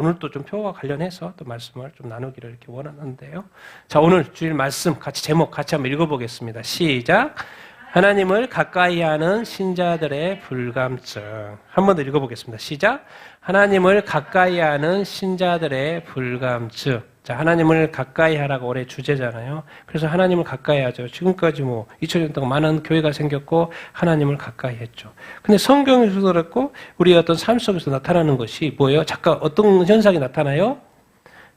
오늘 또 좀 표와 관련해서 또 말씀을 좀 나누기를 이렇게 원하는데요. 자, 오늘 주일 말씀 같이 제목 같이 한번 읽어보겠습니다. 시작. 하나님을 가까이 하는 신자들의 불감증. 한 번 더 읽어보겠습니다. 시작. 하나님을 가까이 하는 신자들의 불감증. 자, 하나님을 가까이 하라고 올해 주제잖아요. 그래서 하나님을 가까이 하죠. 지금까지 2000년 동안 많은 교회가 생겼고 하나님을 가까이 했죠. 근데 성경에서도 그렇고 우리 어떤 삶 속에서 나타나는 것이 뭐예요? 잠깐 어떤 현상이 나타나요?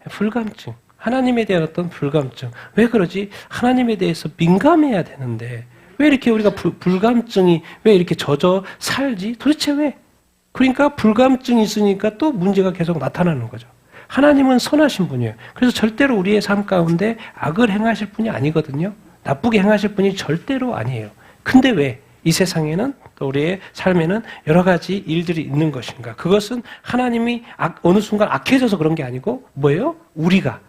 불감증. 하나님에 대한 어떤 불감증. 왜 그러지? 하나님에 대해서 민감해야 되는데 왜 이렇게 우리가 불감증이 왜 이렇게 젖어 살지? 도대체 왜? 그러니까 불감증이 있으니까 또 문제가 계속 나타나는 거죠. 하나님은 선하신 분이에요. 그래서 절대로 우리의 삶 가운데 악을 행하실 분이 아니거든요. 나쁘게 행하실 분이 절대로 아니에요. 근데 왜 이 세상에는 또 우리의 삶에는 여러 가지 일들이 있는 것인가? 그것은 하나님이 어느 순간 악해져서 그런 게 아니고 뭐예요? 우리가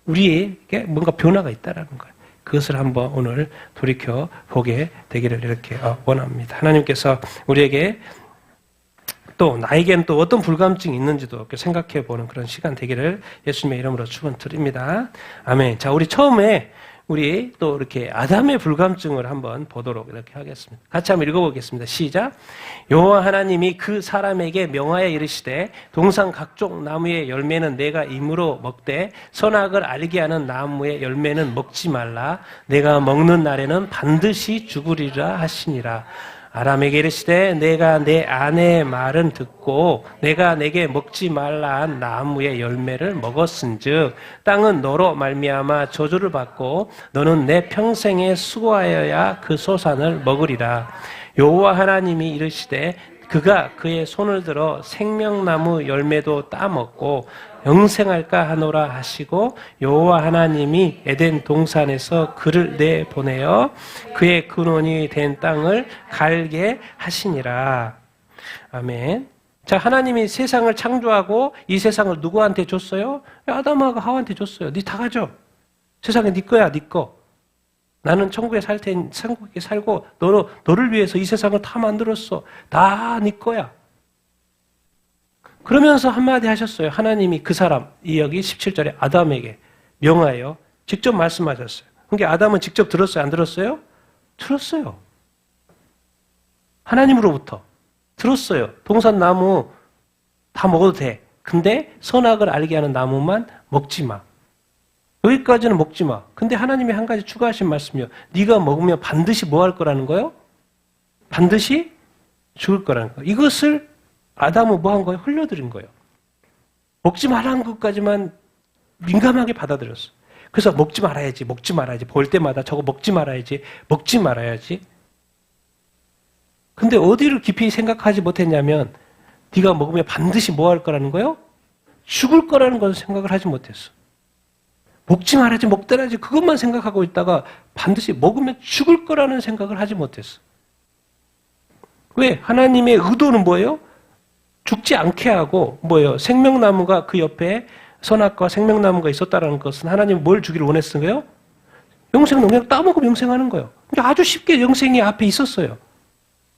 우리에게 뭔가 변화가 있다라는 거예요. 그것을 한번 오늘 돌이켜 보게 되기를 이렇게 원합니다. 하나님께서 우리에게 또 나에겐 또 어떤 불감증이 있는지도 생각해 보는 그런 시간 되기를 예수님의 이름으로 축원드립니다. 아멘. 자, 우리 처음에 우리 또 이렇게 아담의 불감증을 한번 보도록 이렇게 하겠습니다. 같이 한번 읽어보겠습니다. 시작. 여호와 하나님이 그 사람에게 명하여 이르시되 동산 각종 나무의 열매는 내가 임으로 먹되 선악을 알게 하는 나무의 열매는 먹지 말라. 내가 먹는 날에는 반드시 죽으리라 하시니라. 아람에게 이르시되 내가 내 아내의 말은 듣고 내가 내게 먹지 말라 한 나무의 열매를 먹었은즉 땅은 너로 말미암아 저주를 받고 너는 내 평생에 수고하여야 그 소산을 먹으리라. 여호와 하나님이 이르시되 그가 그의 손을 들어 생명나무 열매도 따먹고 영생할까 하노라 하시고 여호와 하나님이 에덴 동산에서 그를 내보내어 그의 근원이 된 땅을 갈게 하시니라. 아멘. 자, 하나님이 세상을 창조하고 이 세상을 누구한테 줬어요? 아담하고 하와한테 줬어요. 네 다 가져. 세상에 네 거야, 네 거. 나는 천국에 살 테니 천국에 살고 너를 위해서 이 세상을 다 만들었어. 다 네 거야. 그러면서 한마디 하셨어요. 하나님이 그 사람, 이 여기 17절에 아담에게 명하여 직접 말씀하셨어요. 그러니까 아담은 직접 들었어요? 안 들었어요? 들었어요. 하나님으로부터 들었어요. 동산 나무 다 먹어도 돼. 근데 선악을 알게 하는 나무만 먹지 마. 여기까지는 먹지 마. 근데 하나님이 한 가지 추가하신 말씀이요. 네가 먹으면 반드시 뭐 할 거라는 거예요? 반드시 죽을 거라는 거예요. 이것을 아담은 뭐 한 거예요? 흘려드린 거예요. 먹지 말라는 것까지만 민감하게 받아들였어. 그래서 먹지 말아야지. 볼 때마다 저거 먹지 말아야지. 근데 어디를 깊이 생각하지 못했냐면 네가 먹으면 반드시 뭐 할 거라는 거예요? 죽을 거라는 것을 생각을 하지 못했어. 먹지 말아야지, 먹더라야지 그것만 생각하고 있다가 반드시 먹으면 죽을 거라는 생각을 하지 못했어. 왜? 하나님의 의도는 뭐예요? 죽지 않게 하고 뭐예요? 생명나무가 그 옆에 선악과 생명나무가 있었다는 것은 하나님이 뭘 주기를 원했어요? 영생, 그냥 따먹으면 영생하는 거예요. 그러니까 아주 쉽게 영생이 앞에 있었어요.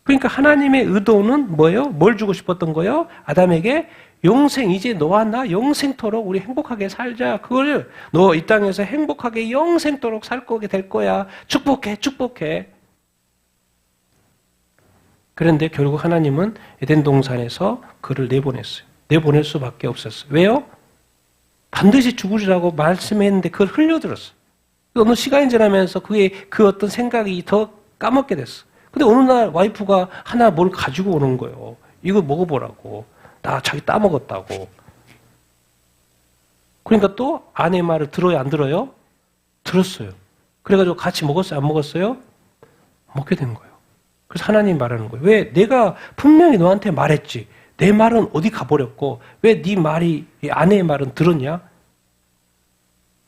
그러니까 하나님의 의도는 뭐예요? 뭘 주고 싶었던 거예요? 아담에게 영생, 이제 너와 나 영생토록 우리 행복하게 살자. 그걸 너 이 땅에서 행복하게 영생토록 살 거게 될 거야. 축복해. 그런데 결국 하나님은 에덴 동산에서 그를 내보냈어요. 내보낼 수밖에 없었어요. 왜요? 반드시 죽으리라고 말씀했는데 그걸 흘려들었어요. 어느 시간이 지나면서 그 어떤 생각이 더 까먹게 됐어. 근데 어느 날 와이프가 하나 뭘 가지고 오는 거예요. 이거 먹어보라고. 나 자기 따먹었다고. 그러니까 또 아내 말을 들어요, 안 들어요? 들었어요. 그래가지고 같이 먹었어요, 안 먹었어요? 먹게 된 거예요. 그래서 하나님이 말하는 거예요. 왜? 내가 분명히 너한테 말했지. 내 말은 어디 가버렸고 왜 네 말이 아내의 말은 들었냐?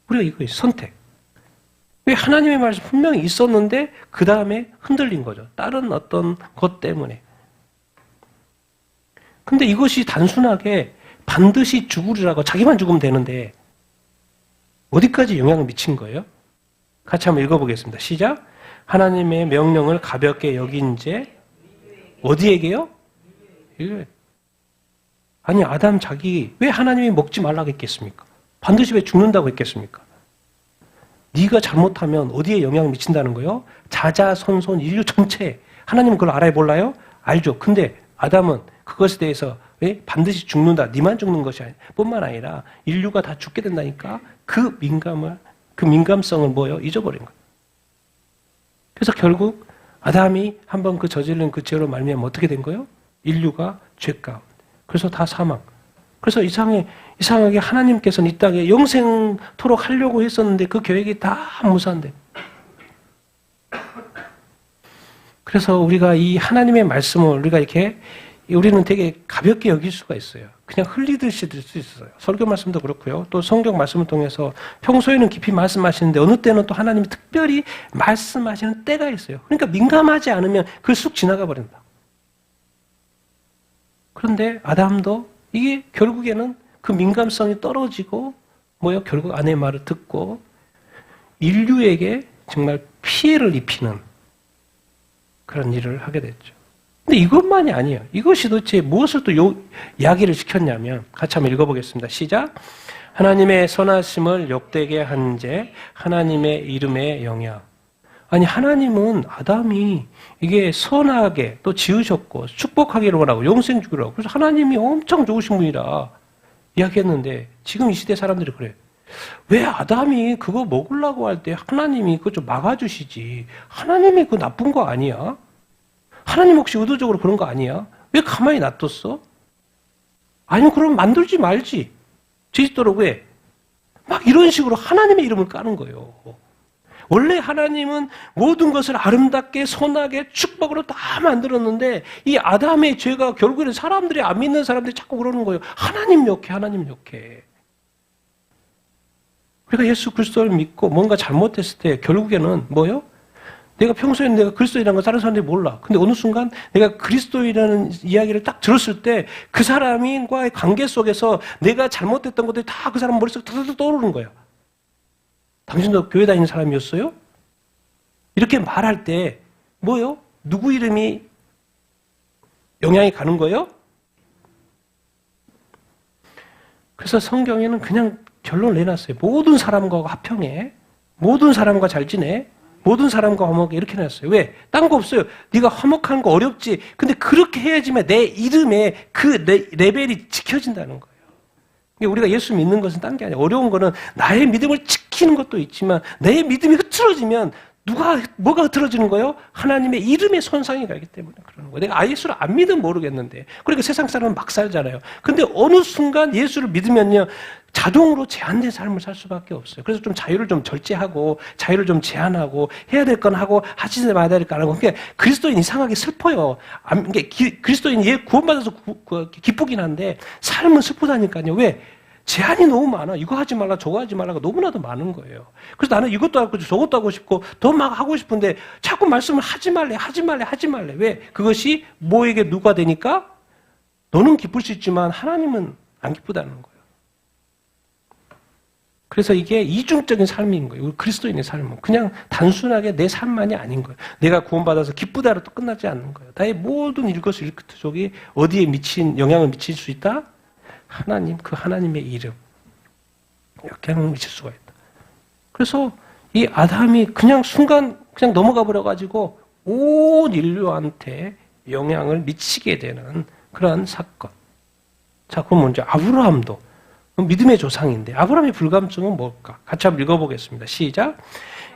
우리가 이거예요. 선택. 왜 하나님의 말씀 분명히 있었는데 그 다음에 흔들린 거죠. 다른 어떤 것 때문에. 근데 이것이 단순하게 반드시 죽으리라고 자기만 죽으면 되는데 어디까지 영향을 미친 거예요? 같이 한번 읽어보겠습니다. 시작. 하나님의 명령을 가볍게 여긴 제 어디에게요? 아니 아담 자기 왜 하나님이 먹지 말라고 했겠습니까? 반드시 왜 죽는다고 했겠습니까? 네가 잘못하면 어디에 영향을 미친다는 거예요? 자자손손 인류 전체에. 하나님은 그걸 알아요 몰라요? 알죠. 근데 아담은 그것에 대해서 왜 반드시 죽는다. 네만 죽는 것이 뿐만 아니라 인류가 다 죽게 된다니까 그 민감성을 뭐요? 잊어버린 거예요. 그래서 결국 아담이 한번 그 저지른 그 죄로 말미암아 어떻게 된 거예요? 인류가 죄 가운데. 그래서 다 사망. 그래서 이상하게 하나님께서는 이 땅에 영생토록 하려고 했었는데 그 계획이 다 무산돼. 그래서 우리가 이 하나님의 말씀을 우리는 되게 가볍게 여길 수가 있어요. 그냥 흘리듯이 들 수 있어요. 설교 말씀도 그렇고요. 또 성경 말씀을 통해서 평소에는 깊이 말씀하시는데 어느 때는 또 하나님이 특별히 말씀하시는 때가 있어요. 그러니까 민감하지 않으면 그걸 쑥 지나가 버린다. 그런데 아담도 이게 결국에는 그 민감성이 떨어지고 결국 아내의 말을 듣고 인류에게 정말 피해를 입히는 그런 일을 하게 됐죠. 근데 이것만이 아니에요. 이것이 도대체 무엇을 또 야기를 시켰냐면 같이 한번 읽어보겠습니다. 시작. 하나님의 선하심을 욕되게 한 죄, 하나님의 이름의 영향. 아니 하나님은 아담이 이게 선하게 또 지으셨고 축복하기를 원하고 영생 주기로 하고 그래서 하나님이 엄청 좋으신 분이라 이야기했는데 지금 이 시대 사람들이 그래. 왜 아담이 그거 먹으려고 할 때 하나님이 그거 좀 막아주시지. 하나님이 그거 나쁜 거 아니야? 하나님 혹시 의도적으로 그런 거 아니야? 왜 가만히 놔뒀어? 아니면 그럼 만들지 말지. 제짓도록 왜? 막 이런 식으로 하나님의 이름을 까는 거예요. 원래 하나님은 모든 것을 아름답게 선하게 축복으로 다 만들었는데 이 아담의 죄가 결국에는 사람들이 안 믿는 사람들이 자꾸 그러는 거예요. 하나님 욕해, 하나님 욕해. 우리가 예수 그리스도를 믿고 뭔가 잘못했을 때 결국에는 뭐요? 내가 평소에는 내가 그리스도인이라는 걸 다른 사람들이 몰라. 근데 어느 순간 내가 그리스도인이라는 이야기를 딱 들었을 때 그 사람과의 관계 속에서 내가 잘못했던 것들이 다 그 사람 머릿속에 탁탁 떠오르는 거야. 당신도 교회 다니는 사람이었어요? 이렇게 말할 때 뭐요? 누구 이름이 영향이 가는 거예요? 그래서 성경에는 그냥 결론을 내놨어요. 모든 사람과 화평해. 모든 사람과 잘 지내. 모든 사람과 화목해. 이렇게 해놨어요. 왜? 딴 거 없어요. 네가 화목한 거 어렵지. 근데 그렇게 해야지만 내 이름에 그 레벨이 지켜진다는 거예요. 우리가 예수 믿는 것은 딴 게 아니야. 어려운 거는 나의 믿음을 지키는 것도 있지만 내 믿음이 흐트러지면 뭐가 흐트러지는 거예요? 하나님의 이름에 손상이 가기 때문에 그러는 거예요. 내가 예수를 안 믿으면 모르겠는데. 그러니까 세상 사람은 막 살잖아요. 근데 어느 순간 예수를 믿으면요. 자동으로 제한된 삶을 살 수밖에 없어요. 그래서 좀 자유를 좀 절제하고 자유를 좀 제한하고 해야 될 건 하고 하지 말아야 될 건 하고. 그러니까 그리스도인 이상하게 슬퍼요. 그리스도인 구원받아서 기쁘긴 한데 삶은 슬프다니까요. 왜? 제한이 너무 많아. 이거 하지 말라, 저거 하지 말라가 너무나도 많은 거예요. 그래서 나는 이것도 하고 저것도 하고 싶고 더 막 하고 싶은데 자꾸 말씀을 하지 말래. 왜? 그것이 뭐에게 누가 되니까? 너는 기쁠 수 있지만 하나님은 안 기쁘다는 거예요. 그래서 이게 이중적인 삶인 거예요. 우리 그리스도인의 삶은. 그냥 단순하게 내 삶만이 아닌 거예요. 내가 구원받아서 기쁘다로 또 끝나지 않는 거예요. 나의 모든 일거수일투족이 어디에 영향을 미칠 수 있다? 하나님, 그 하나님의 이름. 영향을 미칠 수가 있다. 그래서 이 아담이 그냥 순간 그냥 넘어가 버려가지고 온 인류한테 영향을 미치게 되는 그런 사건. 자, 그럼 먼저 아브라함도 믿음의 조상인데 아브라함의 불감증은 뭘까? 같이 한번 읽어보겠습니다. 시작.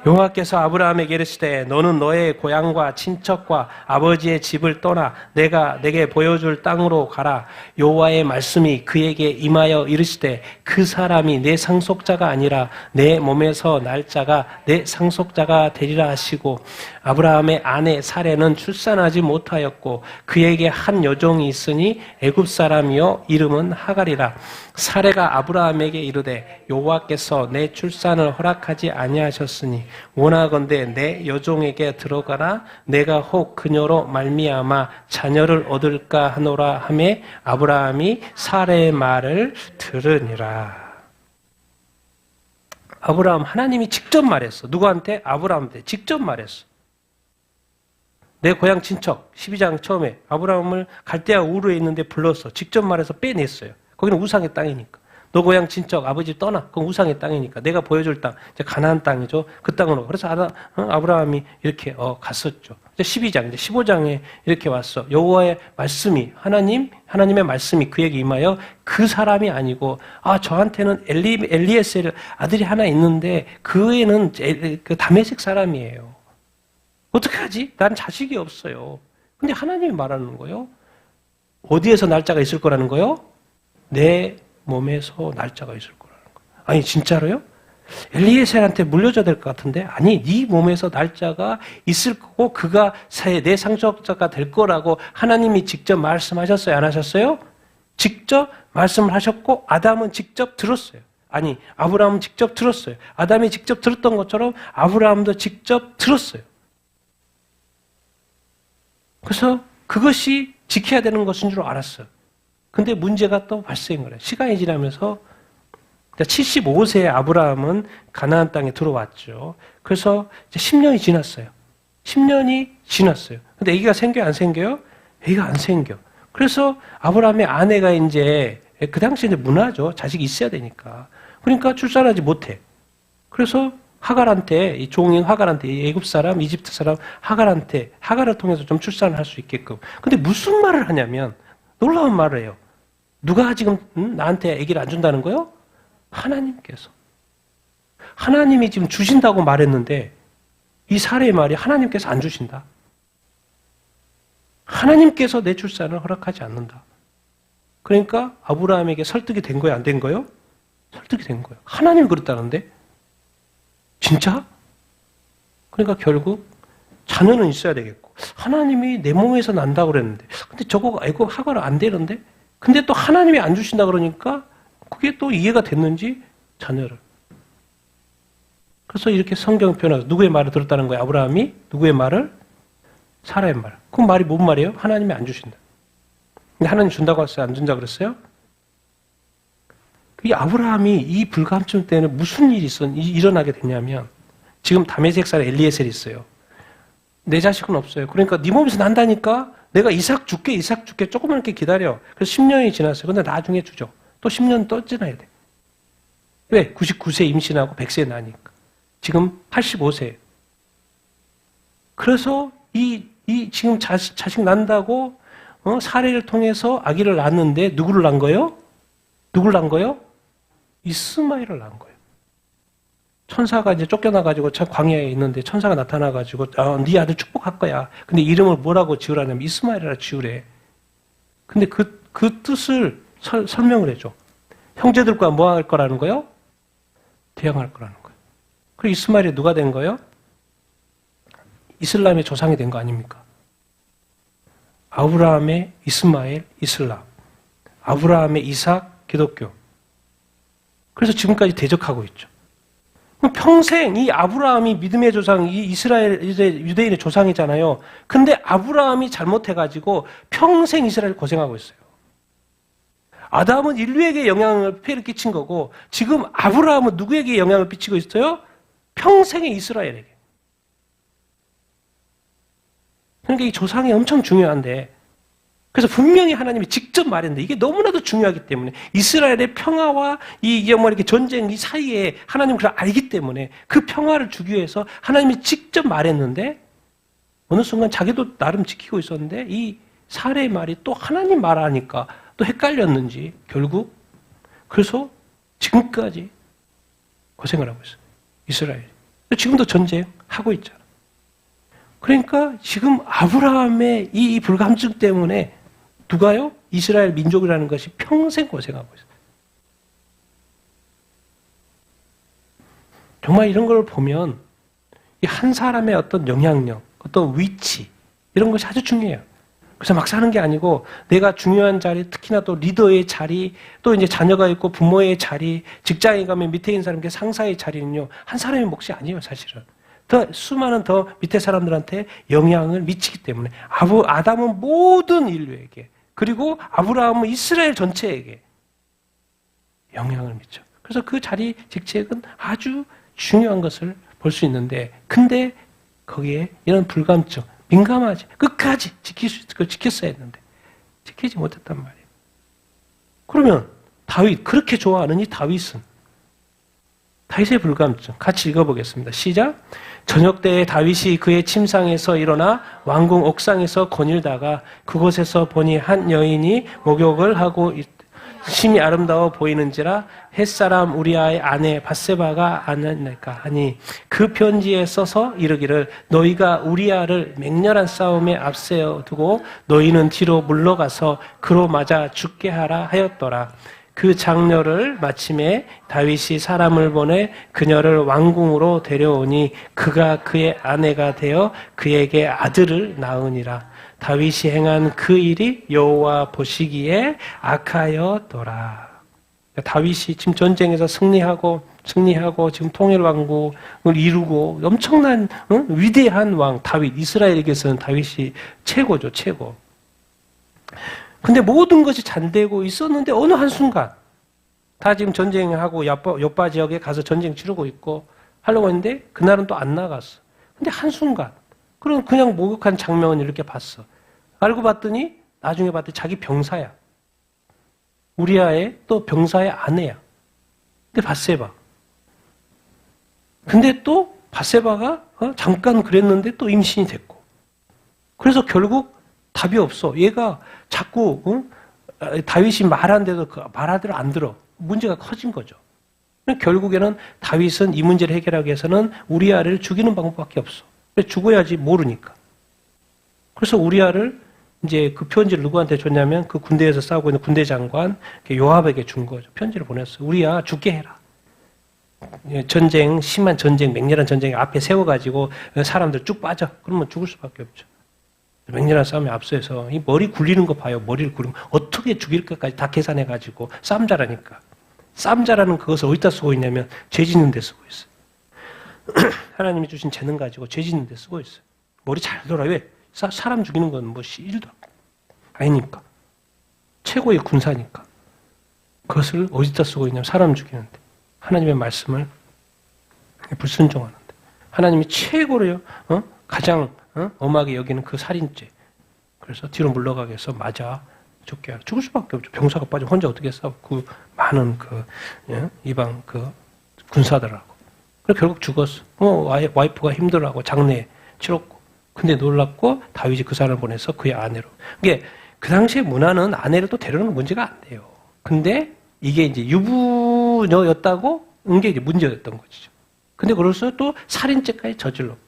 여호와께서 아브라함에게 이르시되 너는 너의 고향과 친척과 아버지의 집을 떠나 내가 내게 보여줄 땅으로 가라. 여호와의 말씀이 그에게 임하여 이르시되 그 사람이 내 상속자가 아니라 내 몸에서 날 자가 내 상속자가 되리라 하시고 아브라함의 아내 사레는 출산하지 못하였고 그에게 한 여종이 있으니 애굽 사람이요 이름은 하갈이라. 사레가 아브라함에게 이르되 여호와께서 내 출산을 허락하지 아니하셨으니 원하건대 내 여종에게 들어가라. 내가 혹 그녀로 말미암아 자녀를 얻을까 하노라 하매 아브라함이 사레의 말을 들으니라. 아브라함 하나님이 직접 말했어. 누구한테? 아브라함한테 직접 말했어. 내 고향 친척 12장 처음에 아브라함을 갈대아 우르에 있는데 불러서 직접 말해서 빼냈어요. 거기는 우상의 땅이니까. 너 고향 친척 아버지 떠나. 그건 우상의 땅이니까. 내가 보여줄 땅, 이제 가나안 땅이죠. 그 땅으로. 그래서 아브라함이 이렇게 갔었죠. 이제 12장, 이제 15장에 이렇게 왔어. 여호와의 말씀이 하나님의 말씀이 그에게 임하여 그 사람이 아니고 저한테는 엘리에셀 아들이 하나 있는데 그 애는 그 다메섹 사람이에요. 어떻게 하지? 난 자식이 없어요. 근데 하나님이 말하는 거예요. 어디에서 날짜가 있을 거라는 거예요? 내 몸에서 날짜가 있을 거라는 거예요. 아니 진짜로요? 엘리에셀한테 물려줘야 될 것 같은데 아니 네 몸에서 날짜가 있을 거고 그가 내 상속자가 될 거라고 하나님이 직접 말씀하셨어요? 안 하셨어요? 직접 말씀을 하셨고 아담은 직접 들었어요. 아니 아브라함은 직접 들었어요. 아담이 직접 들었던 것처럼 아브라함도 직접 들었어요. 그래서 그것이 지켜야 되는 것인 줄 알았어요. 근데 문제가 또 발생을 해요. 시간이 지나면서 75세에 아브라함은 가나안 땅에 들어왔죠. 그래서 이제 10년이 지났어요. 10년이 지났어요. 근데 아기가 생겨요? 안 생겨요? 아기가 안 생겨. 그래서 아브라함의 아내가 이제 그 당시에 이제 문화죠. 자식이 있어야 되니까. 그러니까 출산하지 못해. 그래서 하갈한테, 이 종인 하갈한테, 애굽 사람, 이집트 사람 하갈한테, 하갈을 통해서 좀 출산을 할 수 있게끔. 근데 무슨 말을 하냐면 놀라운 말을 해요. 누가 지금 나한테 아기를 안 준다는 거예요? 하나님께서. 하나님이 지금 주신다고 말했는데 이 사례의 말이 하나님께서 안 주신다. 하나님께서 내 출산을 허락하지 않는다. 그러니까 아브라함에게 설득이 된 거예요? 안 된 거예요? 설득이 된 거예요. 하나님이 그랬다는데? 진짜? 그러니까 결국 자녀는 있어야 되겠고 하나님이 내 몸에서 난다고 그랬는데 근데 저거 애고 하가를 안 되는데 근데 또 하나님이 안 주신다 그러니까 그게 또 이해가 됐는지 자녀를. 그래서 이렇게 성경 표현하고 누구의 말을 들었다는 거예요? 아브라함이 누구의 말을? 사라의 말. 그 말이 뭔 말이에요? 하나님이 안 주신다. 근데 하나님 준다고 했어요? 안 준다고 그랬어요? 이 아브라함이 이 불감증 때는 무슨 일이 일어나게 됐냐면 지금 다메섹 사람 엘리에셀이 있어요. 내 자식은 없어요. 그러니까 네 몸에서 난다니까 내가 이삭 줄게 조금만 이렇게 기다려. 그래서 10년이 지났어요. 근데 나중에 주죠. 또 10년 또 지나야 돼. 왜? 99세 임신하고 100세 나니까. 지금 85세. 그래서 이 지금 자식 난다고 사례를 통해서 아기를 낳았는데 누구를 낳은 거예요? 누구를 낳은 거예요? 이스마엘을 낳은 거예요. 천사가 이제 쫓겨나가지고 광야에 있는데 천사가 나타나가지고 네 아들 축복할 거야. 근데 이름을 뭐라고 지으라냐면 이스마엘이라 지으래. 근데 그 뜻을 설명을 해줘. 형제들과 뭐 할 거라는 거예요? 대항할 거라는 거예요. 그리고 이스마엘이 누가 된 거예요? 이슬람의 조상이 된 거 아닙니까? 아브라함의 이스마엘, 이슬람. 아브라함의 이삭, 기독교. 그래서 지금까지 대적하고 있죠. 평생 이 아브라함이 믿음의 조상, 이 이스라엘, 유대인의 조상이잖아요. 근데 아브라함이 잘못해가지고 평생 이스라엘 고생하고 있어요. 아담은 인류에게 폐해를 끼친 거고 지금 아브라함은 누구에게 영향을 끼치고 있어요? 평생의 이스라엘에게. 그러니까 이 조상이 엄청 중요한데 그래서 분명히 하나님이 직접 말했는데 이게 너무나도 중요하기 때문에 이스라엘의 평화와 이게 뭐 이렇게 전쟁 이 사이에 하나님은 그걸 알기 때문에 그 평화를 주기 위해서 하나님이 직접 말했는데 어느 순간 자기도 나름 지키고 있었는데 이 사례의 말이 또 하나님 말하니까 또 헷갈렸는지 결국 그래서 지금까지 고생을 하고 있어요. 이스라엘이. 지금도 전쟁하고 있잖아. 그러니까 지금 아브라함의 이 불감증 때문에 누가요? 이스라엘 민족이라는 것이 평생 고생하고 있어요. 정말 이런 걸 보면 한 사람의 어떤 영향력, 어떤 위치 이런 것이 아주 중요해요. 그래서 막 사는 게 아니고 내가 중요한 자리, 특히나 또 리더의 자리, 또 이제 자녀가 있고 부모의 자리, 직장에 가면 밑에 있는 사람께 상사의 자리는요. 한 사람의 몫이 아니에요, 사실은. 수많은 더 밑에 사람들한테 영향을 미치기 때문에 아담은 모든 인류에게 그리고 아브라함은 이스라엘 전체에게 영향을 미쳐. 그래서 그 자리 직책은 아주 중요한 것을 볼 수 있는데 근데 거기에 이런 불감증, 민감하지. 끝까지 지켰어야 했는데 지키지 못했단 말이에요. 그러면 다윗, 그렇게 좋아하는 이 다윗의 불감증 같이 읽어보겠습니다. 시작. 저녁 때에 다윗이 그의 침상에서 일어나 왕궁 옥상에서 거닐다가 그곳에서 보니 한 여인이 목욕을 하고 심히 아름다워 보이는지라 햇사람 우리아의 아내 밧세바가 아니까 하니 그 편지에 써서 이르기를 너희가 우리아를 맹렬한 싸움에 앞세워 두고 너희는 뒤로 물러가서 그로 맞아 죽게 하라 하였더라. 그 장렬을 마침에 다윗이 사람을 보내 그녀를 왕궁으로 데려오니 그가 그의 아내가 되어 그에게 아들을 낳으니라. 다윗이 행한 그 일이 여호와 보시기에 악하였더라. 다윗이 지금 전쟁에서 승리하고 지금 통일왕국을 이루고 엄청난 위대한 왕 다윗, 이스라엘에게서는 다윗이 최고죠, 최고. 근데 모든 것이 잘되고 있었는데 어느 한순간 다 지금 전쟁하고 요빠 지역에 가서 전쟁 치르고 있고 하려고 했는데 그날은 또 안 나갔어. 근데 한순간 그냥 목욕한 장면을 이렇게 봤어. 알고 봤더니 나중에 봤더니 자기 병사야. 우리아의 또 병사의 아내야. 근데 밧세바. 근데 또 밧세바가 잠깐 그랬는데 또 임신이 됐고. 그래서 결국 답이 없어. 얘가 자꾸 다윗이 말하는데도 그 말하대로 안 들어. 문제가 커진 거죠. 결국에는 다윗은 이 문제를 해결하기 위해서는 우리아를 죽이는 방법밖에 없어. 죽어야지 모르니까. 그래서 우리아를 이제 그 편지를 누구한테 줬냐면 그 군대에서 싸우고 있는 군대 장관 요압에게 준 거죠. 편지를 보냈어요. 우리아 죽게 해라. 심한 전쟁, 맹렬한 전쟁 앞에 세워가지고 사람들 쭉 빠져. 그러면 죽을 수밖에 없죠. 맹렬한 싸움에 앞서서 이 머리 굴리는 거 봐요. 머리를 굴리면 어떻게 죽일까까지 다 계산해가지고 싸움 잘하니까. 싸움 잘하는 그것을 어디다 쓰고 있냐면 죄 짓는 데 쓰고 있어요. 하나님이 주신 재능 가지고 죄 짓는 데 쓰고 있어요. 머리 잘 돌아. 왜? 사람 죽이는 건 뭐 일도 아니니까. 최고의 군사니까. 그것을 어디다 쓰고 있냐면 사람 죽이는데. 하나님의 말씀을 불순종하는데. 하나님이 최고로요. 가장 엄하게 여기는 그 살인죄. 그래서 뒤로 물러가게 해서 맞아 죽게 하라. 죽을 수밖에 없죠. 병사가 빠지면 혼자 어떻게 싸워? 그 많은 이방 군사들하고. 그래서 결국 죽었어. 와이프가 힘들어하고 장례 치렀고. 근데 놀랍고 다윗이 그 사람을 보내서 그의 아내로. 이게 그 당시의 문화는 아내를 또 데려오는 문제가 안 돼요. 근데 이게 이제 유부녀였다고 이게 이제 문제였던 것이죠. 근데 그래서 또 살인죄까지 저질렀고.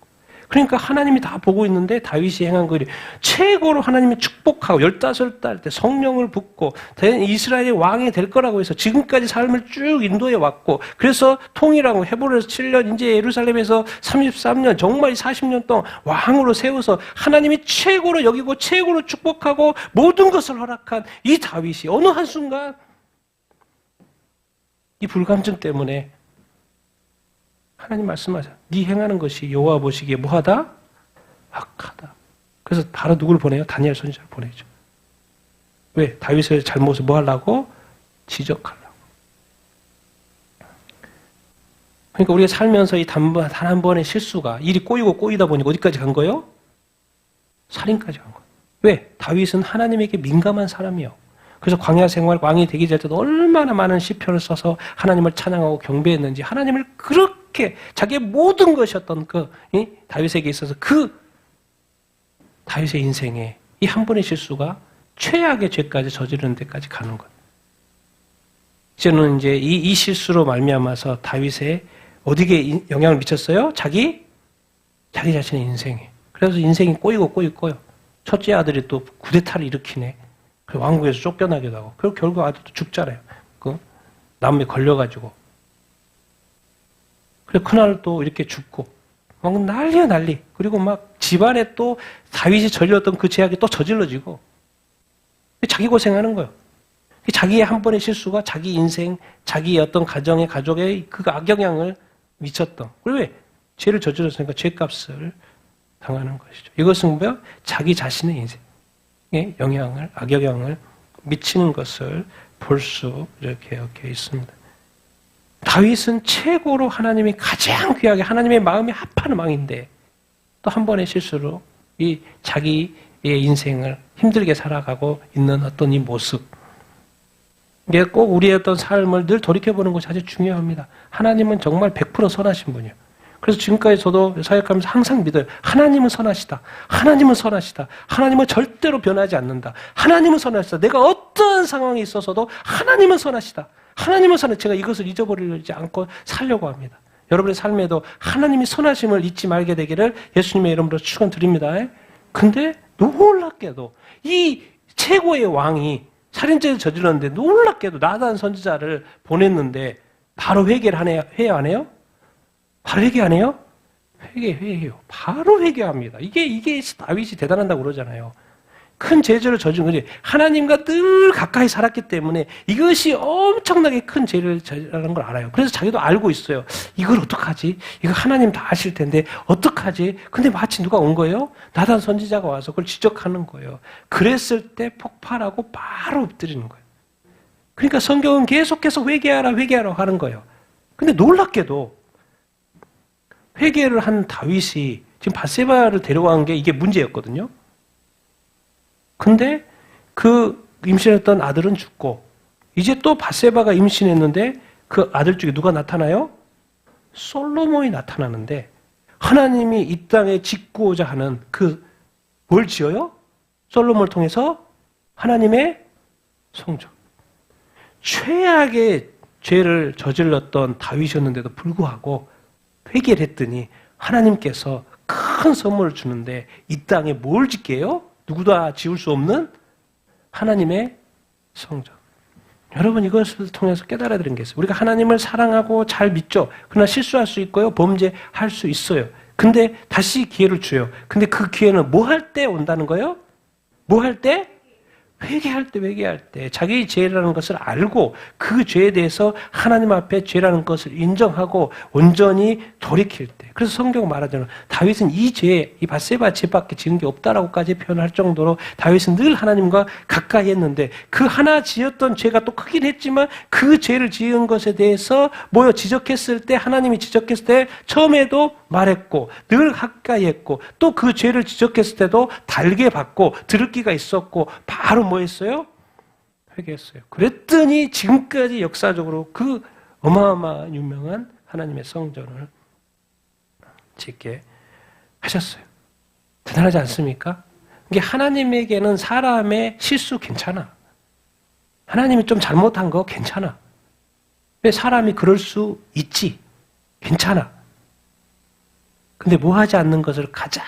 그러니까 하나님이 다 보고 있는데 다윗이 행한 그 일이 최고로 하나님이 축복하고 15달 때 성령을 붓고 이스라엘의 왕이 될 거라고 해서 지금까지 삶을 쭉 인도해 왔고 그래서 통일하고 헤브론에서 7년 이제 예루살렘에서 33년 정말 40년 동안 왕으로 세워서 하나님이 최고로 여기고 최고로 축복하고 모든 것을 허락한 이 다윗이 어느 한순간 이 불감증 때문에 하나님 말씀하세요. 네 행하는 것이 여호와 보시기에 뭐하다? 악하다. 그래서 바로 누구를 보내요? 다니엘 선지자를 보내죠. 왜? 다윗의 잘못을 뭐 하려고? 지적하려고. 그러니까 우리가 살면서 이 단 한 번의 실수가 일이 꼬이다 보니까 어디까지 간 거예요? 살인까지 간 거예요. 왜? 다윗은 하나님에게 민감한 사람이요. 그래서 광야 생활 왕이 되기 전에도 얼마나 많은 시편을 써서 하나님을 찬양하고 경배했는지 하나님을 그렇게 자기의 모든 것이었던 다윗에게 있어서 그 다윗의 인생에 이 한 번의 실수가 최악의 죄까지 저지르는 데까지 가는 것. 이제는 이제 이 실수로 말미암아서 다윗의 어디에 영향을 미쳤어요? 자기 자신의 인생에. 그래서 인생이 꼬이고. 첫째 아들이 또 쿠데타를 일으키네. 왕국에서 쫓겨나기도 하고. 그리고 결국 아들도 죽잖아요. 나무에 걸려가지고. 그리고 그날 또 이렇게 죽고. 막 난리야, 난리. 그리고 막 집안에 또 다윗이 저질렀던 그 죄악이 또 저질러지고. 자기 고생하는 거예요. 자기의 한 번의 실수가 자기 인생, 자기 어떤 가족의 그 악영향을 미쳤던. 그리고 왜? 죄를 저질렀으니까 죄값을 당하는 것이죠. 이것은 뭐야? 자기 자신의 인생. 악영향을 미치는 것을 볼 수 이렇게 있습니다. 다윗은 최고로 하나님이 가장 귀하게 하나님의 마음이 합하는 왕인데 또 한 번의 실수로 이 자기의 인생을 힘들게 살아가고 있는 어떤 이 모습. 이게 꼭 우리의 어떤 삶을 늘 돌이켜보는 것이 아주 중요합니다. 하나님은 정말 100% 선하신 분이에요. 그래서 지금까지 저도 사역하면서 항상 믿어요. 하나님은 선하시다. 하나님은 선하시다. 하나님은 절대로 변하지 않는다. 하나님은 선하시다. 내가 어떤 상황에 있어서도 하나님은 선하시다. 하나님은 선하시다. 제가 이것을 잊어버리지 않고 살려고 합니다. 여러분의 삶에도 하나님이 선하심을 잊지 말게 되기를 예수님의 이름으로 축원드립니다. 근데 놀랍게도 이 최고의 왕이 살인죄를 저질렀는데 놀랍게도 나단 선지자를 보냈는데 바로 회개를 해야 안 해요? 바로 회개 안 해요? 회개해요. 바로 회개합니다. 이게 다윗이 대단하다고 그러잖아요. 큰 죄를 저지른 거지. 하나님과 늘 가까이 살았기 때문에 이것이 엄청나게 큰 죄를 저지르는 걸 알아요. 그래서 자기도 알고 있어요. 이걸 어떡하지? 이거 하나님 다 아실 텐데 어떡하지? 근데 마치 누가 온 거예요? 나단 선지자가 와서 그걸 지적하는 거예요. 그랬을 때 폭발하고 바로 엎드리는 거예요. 그러니까 성경은 계속해서 회개하라 하는 거예요. 근데 놀랍게도 회개를 한 다윗이 지금 밧세바를 데려간 게 이게 문제였거든요. 근데 그 임신했던 아들은 죽고 이제 또 밧세바가 임신했는데 그 아들 중에 누가 나타나요? 솔로몬이 나타나는데 하나님이 이 땅에 짓고자 하는 뭘 지어요? 솔로몬을 통해서 하나님의 성전. 최악의 죄를 저질렀던 다윗이었는데도 불구하고 회개를 했더니 하나님께서 큰 선물을 주는데 이 땅에 뭘 짓게 해요? 누구도 지울 수 없는 하나님의 성전. 여러분 이것을 통해서 깨달아야 되는 게 있어요. 우리가 하나님을 사랑하고 잘 믿죠. 그러나 실수할 수 있고요. 범죄할 수 있어요. 근데 다시 기회를 줘요. 근데 그 기회는 뭐 할 때 온다는 거예요? 뭐 할 때? 회개할 때 자기 죄라는 것을 알고 그 죄에 대해서 하나님 앞에 죄라는 것을 인정하고 온전히 돌이킬 때. 그래서 성경 말하잖아요. 다윗은 이 밧세바 죄밖에 지은 게 없다라고까지 표현할 정도로 다윗은 늘 하나님과 가까이 했는데 그 하나 지었던 죄가 또 크긴 했지만 그 죄를 지은 것에 대해서 지적했을 때 하나님이 지적했을 때 처음에도 말했고 늘 가까이 했고 또 그 죄를 지적했을 때도 달게 받고 들을 기가 있었고 바로 뭐 했어요? 회개했어요. 그랬더니 지금까지 역사적으로 그 어마어마한 유명한 하나님의 성전을 짓게 하셨어요. 대단하지 않습니까? 이게 하나님에게는 사람의 실수 괜찮아. 하나님이 좀 잘못한 거 괜찮아. 왜 사람이 그럴 수 있지? 괜찮아. 근데 뭐 하지 않는 것을 가장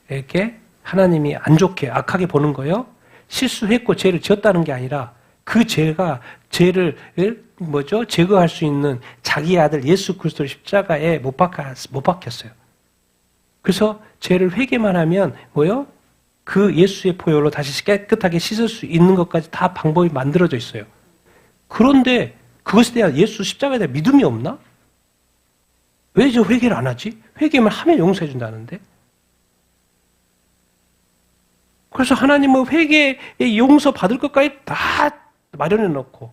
이렇게 하나님이 안 좋게 악하게 보는 거예요. 실수했고 죄를 지었다는 게 아니라 그 죄를 제거할 수 있는 자기 아들 예수 그리스도를 십자가에 못 박혔어요. 그래서 죄를 회개만 하면 그 예수의 보혈로 다시 깨끗하게 씻을 수 있는 것까지 다 방법이 만들어져 있어요. 그런데 그것에 대한 예수 십자가에 대한 믿음이 없나? 왜 저 회개를 안 하지? 회개만 하면 용서해 준다는데? 그래서 하나님은 회개의 용서 받을 것까지 다 마련해 놓고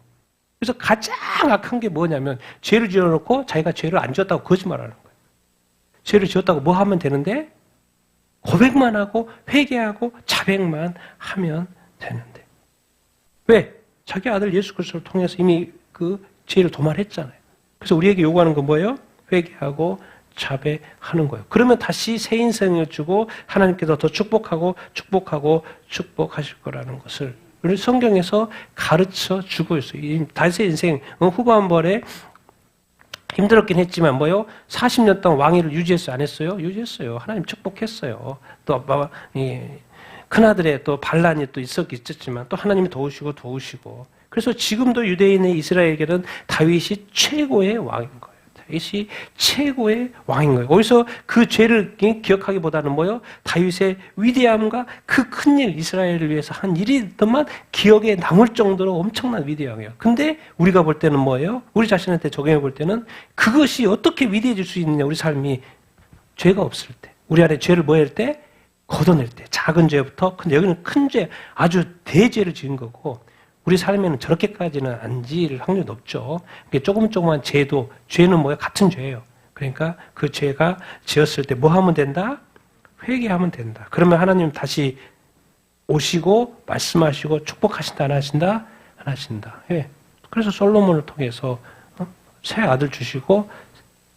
그래서 가장 악한 게 뭐냐면 죄를 지어놓고 자기가 죄를 안 지었다고 거짓말하는 거예요. 죄를 지었다고 뭐 하면 되는데? 고백만 하고 회개하고 자백만 하면 되는데 왜? 자기 아들 예수 그리스도를 통해서 이미 그 죄를 도말했잖아요. 그래서 우리에게 요구하는 건 뭐예요? 회개하고 자배하는 거예요. 그러면 다시 새 인생을 주고 하나님께서 더 축복하실 거라는 것을 우리 성경에서 가르쳐 주고 있어요. 다윗의 인생 후반부에 힘들었긴 했지만 40년 동안 왕위를 유지했어요? 안 했어요? 유지했어요. 하나님 축복했어요. 또 큰아들의 또 반란이 또 있었지만 또 하나님이 도우시고 그래서 지금도 유대인의 이스라엘에게는 다윗이 최고의 왕인 거예요. 다윗이 최고의 왕인 거예요. 거기서 그 죄를 기억하기보다는 다윗의 위대함과 그 큰일 이스라엘을 위해서 한 일이더만 기억에 남을 정도로 엄청난 위대함이에요. 근데 우리가 볼 때는 뭐예요? 우리 자신한테 적용해 볼 때는 그것이 어떻게 위대해질 수 있느냐? 우리 삶이 죄가 없을 때, 우리 안에 죄를 할 때? 걷어낼 때, 작은 죄부터 근데 여기는 큰 죄, 아주 대죄를 지은 거고 우리 삶에는 저렇게까지는 안 지을 확률이 높죠. 조금한 죄는 같은 죄예요. 그러니까 그 죄가 지었을 때 뭐 하면 된다? 회개하면 된다. 그러면 하나님 다시 오시고 말씀하시고 축복하신다 안 하신다? 안 하신다. 예. 그래서 솔로몬을 통해서 새 아들 주시고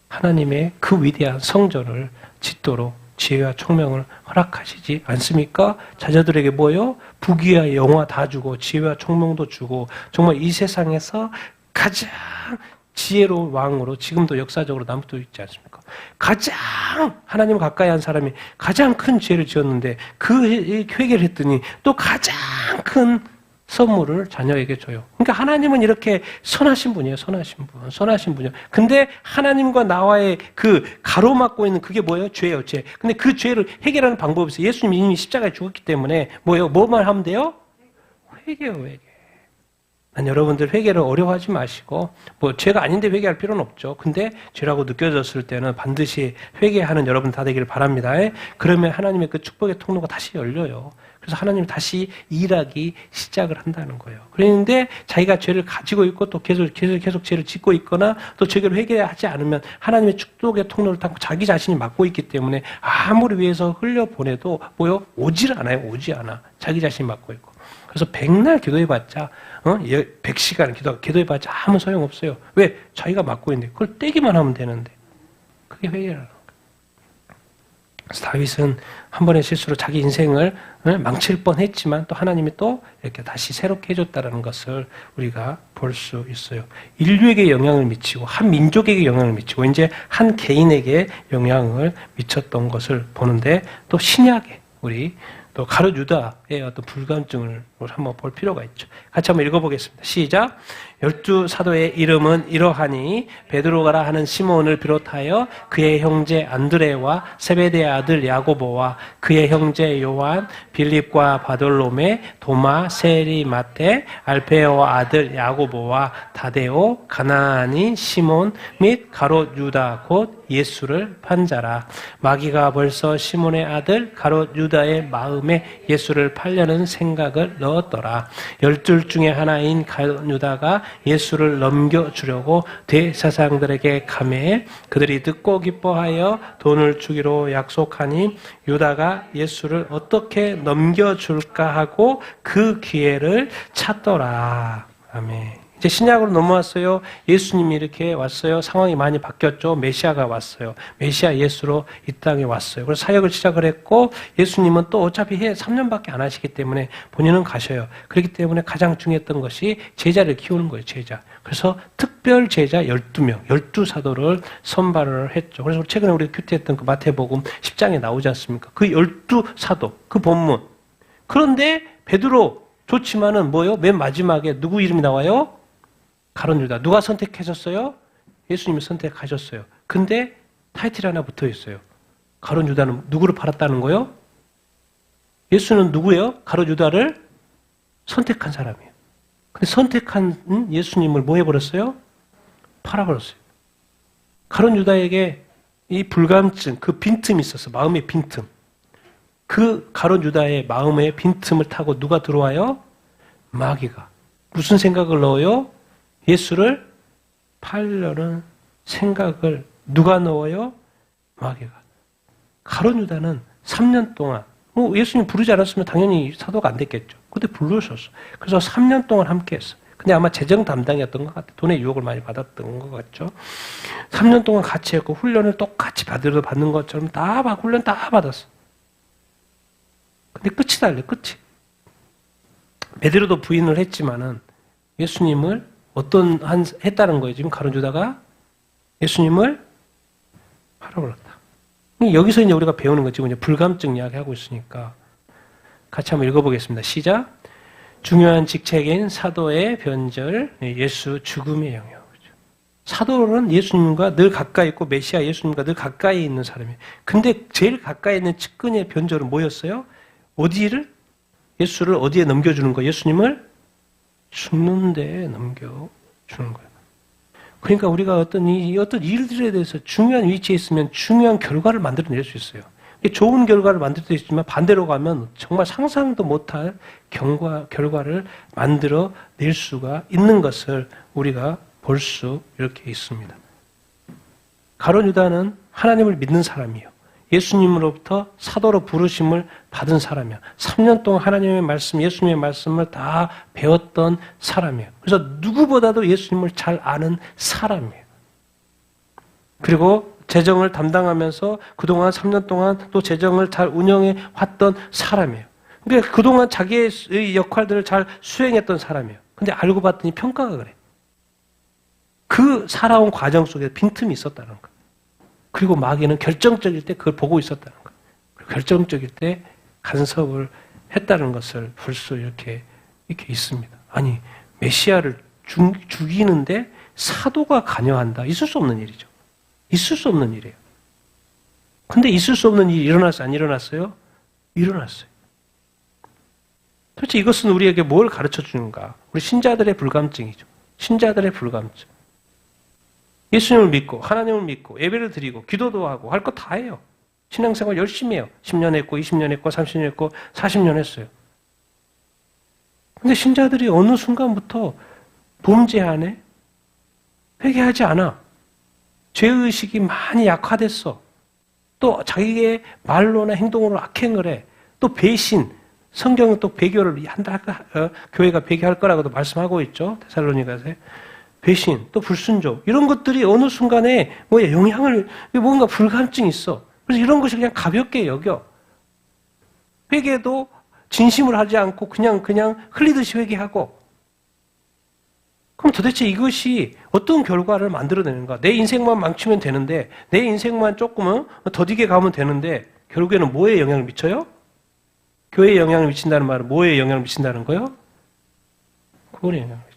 하나님의 그 위대한 성전을 짓도록 지혜와 총명을 허락하시지 않습니까? 자녀들에게 뭐요? 부귀와 영화 다 주고 지혜와 총명도 주고 정말 이 세상에서 가장 지혜로운 왕으로 지금도 역사적으로 남고 있지 않습니까? 가장 하나님을 가까이 한 사람이 가장 큰 죄를 지었는데 그 회개를 했더니 또 가장 큰 선물을 자녀에게 줘요. 그러니까 하나님은 이렇게 선하신 분이에요. 선하신 분이에요. 근데 하나님과 나와의 그 가로막고 있는 그게 뭐예요? 죄예요, 죄. 근데 그 죄를 해결하는 방법이 있어요. 예수님이 이미 십자가에 죽었기 때문에 뭐예요? 뭐만 하면 돼요? 회개요, 회개. 난 여러분들 회개를 어려워하지 마시고 뭐 죄가 아닌데 회개할 필요는 없죠. 근데 죄라고 느껴졌을 때는 반드시 회개하는 여러분 다 되기를 바랍니다. 그러면 하나님의 그 축복의 통로가 다시 열려요. 그래서 하나님이 다시 일하기 시작을 한다는 거예요. 그런데 자기가 죄를 가지고 있고 또 계속 죄를 짓고 있거나 또 죄를 회개하지 않으면 하나님의 축복의 통로를 딱 자기 자신이 막고 있기 때문에 아무리 위해서 흘려보내도 뭐요? 오지 않아. 자기 자신이 막고 있고. 그래서 백날 기도해봤자 100시간 기도해봤자 아무 소용없어요. 왜? 자기가 막고 있는데 그걸 떼기만 하면 되는데 그게 회개라는 거예요. 그래서 다윗은 한 번의 실수로 자기 인생을 망칠 뻔했지만 또 하나님이 또 이렇게 다시 새롭게 해줬다는 것을 우리가 볼 수 있어요. 인류에게 영향을 미치고 한 민족에게 영향을 미치고 이제 한 개인에게 영향을 미쳤던 것을 보는데 또 신약에 우리 또 가룟 유다의 어떤 불감증을 한번 볼 필요가 있죠. 같이 한번 읽어보겠습니다. 시작. 12사도의 이름은 이러하니 베드로가라 하는 시몬을 비롯하여 그의 형제 안드레와 세베대의 아들 야고보와 그의 형제 요한, 빌립과 바돌로메, 도마, 세리, 마테, 알페오와 아들 야고보와 다데오, 가나안인 시몬 및 가롯 유다 곧 예수를 판자라. 마귀가 벌써 시몬의 아들 가롯 유다의 마음에 예수를 팔려는 생각을 넣었더라. 12 중에 하나인 가롯 유다가 예수를 넘겨주려고 대사장들에게 감해 그들이 듣고 기뻐하여 돈을 주기로 약속하니 유다가 예수를 어떻게 넘겨줄까 하고 그 기회를 찾더라. 아멘. 이제 신약으로 넘어왔어요. 예수님이 이렇게 왔어요. 상황이 많이 바뀌었죠. 메시아가 왔어요. 메시아 예수로 이 땅에 왔어요. 그래서 사역을 시작을 했고 예수님은 또 어차피 3년밖에 안 하시기 때문에 본인은 가셔요. 그렇기 때문에 가장 중요했던 것이 제자를 키우는 거예요. 제자. 그래서 특별 제자 12명, 12사도를 선발을 했죠. 그래서 최근에 우리가 큐티했던 그 마태복음 10장에 나오지 않습니까? 그 12사도, 그 본문. 그런데 베드로 좋지만은 뭐요? 맨 마지막에 누구 이름이 나와요? 가룟 유다. 누가 선택하셨어요? 예수님이 선택하셨어요. 근데 타이틀이 하나 붙어 있어요. 가룟 유다는 누구를 팔았다는 거예요? 예수는 누구예요? 가룟 유다를 선택한 사람이에요. 근데 선택한 예수님을 뭐 해버렸어요? 팔아버렸어요. 가룟 유다에게 이 불감증, 그 빈틈이 있었어. 마음의 빈틈. 그 가룟 유다의 마음의 빈틈을 타고 누가 들어와요? 마귀가. 무슨 생각을 넣어요? 예수를 팔려는 생각을 누가 넣어요? 마귀가. 가룟 유다는 3년 동안 예수님 부르지 않았으면 당연히 사도가 안 됐겠죠. 근데 불러셨어. 그래서 3년 동안 함께했어. 근데 아마 재정 담당이었던 것 같아요. 돈의 유혹을 많이 받았던 것 같죠. 3년 동안 같이 했고 훈련을 똑같이 받는 것처럼 훈련 다 받았어. 근데 끝이 달려. 끝이. 베드로도 부인을 했지만은 예수님을 했다는 거예요. 지금 가룟 유다가 예수님을 팔아버렸다. 여기서 이제 우리가 배우는 거 지금 이제 불감증 이야기하고 있으니까 같이 한번 읽어보겠습니다. 시작. 중요한 직책인 사도의 변절, 예수 죽음의 영역. 사도는 예수님과 늘 가까이 있고 메시아 예수님과 늘 가까이 있는 사람이에요. 근데 제일 가까이 있는 측근의 변절은 뭐였어요? 예수를 어디에 넘겨주는 거예요? 예수님을 죽는 데에 넘겨주는 거예요. 그러니까 우리가 어떤 일들에 대해서 중요한 위치에 있으면 중요한 결과를 만들어낼 수 있어요. 좋은 결과를 만들 수 있지만 반대로 가면 정말 상상도 못할 결과를 만들어낼 수가 있는 것을 우리가 볼 수 이렇게 있습니다. 가룟 유다는 하나님을 믿는 사람이에요. 예수님으로부터 사도로 부르심을 받은 사람이야. 3년 동안 하나님의 말씀, 예수님의 말씀을 다 배웠던 사람이에요. 그래서 누구보다도 예수님을 잘 아는 사람이에요. 그리고 재정을 담당하면서 그동안 3년 동안 또 재정을 잘 운영해 왔던 사람이에요. 그러니까 그동안 자기의 역할들을 잘 수행했던 사람이에요. 근데 알고 봤더니 평가가 그래. 그 살아온 과정 속에 빈틈이 있었다는 거예요. 그리고 마귀는 결정적일 때 그걸 보고 있었다는 거예요. 그리고 결정적일 때 간섭을 했다는 것을 볼 수 이렇게 있습니다. 아니, 메시아를 죽이는데 사도가 관여한다. 있을 수 없는 일이죠. 있을 수 없는 일이에요. 근데 있을 수 없는 일이 일어났어요? 안 일어났어요? 일어났어요. 도대체 이것은 우리에게 뭘 가르쳐 주는가? 우리 신자들의 불감증이죠. 신자들의 불감증. 예수님을 믿고 하나님을 믿고 예배를 드리고 기도도 하고 할 거 다 해요. 신앙생활 열심히 해요. 10년 했고 20년 했고 30년 했고 40년 했어요. 근데 신자들이 어느 순간부터 범죄하네? 회개하지 않아. 죄의식이 많이 약화됐어. 또 자기의 말로나 행동으로 악행을 해. 또 배신. 성경은 또 배교를 한다. 교회가 배교할 거라고도 말씀하고 있죠. 데살로니가서에. 배신, 또 불순종 이런 것들이 어느 순간에 영향을 뭔가 불감증이 있어. 그래서 이런 것이 그냥 가볍게 여겨. 회개도 진심을 하지 않고 그냥 흘리듯이 회개하고. 그럼 도대체 이것이 어떤 결과를 만들어내는가? 내 인생만 망치면 되는데, 내 인생만 조금은 더디게 가면 되는데 결국에는 뭐에 영향을 미쳐요? 교회에 영향을 미친다는 말은 뭐에 영향을 미친다는 거요? 그거에 영향을 미쳐요.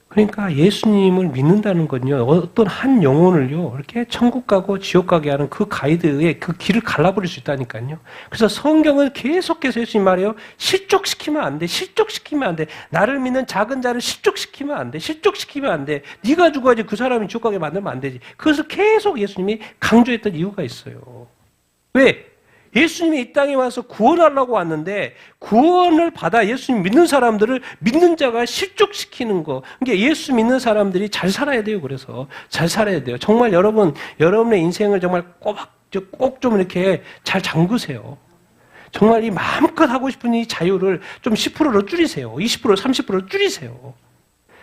그러니까 예수님을 믿는다는 건요, 어떤 한 영혼을요, 이렇게 천국 가고 지옥 가게 하는 그 가이드의 그 길을 갈라버릴 수 있다니까요. 그래서 성경을 계속해서 예수님 말해요. 실족시키면 안 돼. 실족시키면 안 돼. 나를 믿는 작은 자를 실족시키면 안 돼. 실족시키면 안 돼. 네가 죽어야지 그 사람이 지옥 가게 만들면 안 되지. 그것을 계속 예수님이 강조했던 이유가 있어요. 왜? 예수님이 이 땅에 와서 구원하려고 왔는데 구원을 받아 예수님 믿는 사람들을 믿는 자가 실족시키는 거. 그러니까 예수 믿는 사람들이 잘 살아야 돼요. 그래서 잘 살아야 돼요. 정말 여러분의 인생을 정말 꼭 좀 이렇게 잘 잠그세요. 정말 이 마음껏 하고 싶은 이 자유를 좀 10%로 줄이세요. 20%, 30%로 줄이세요.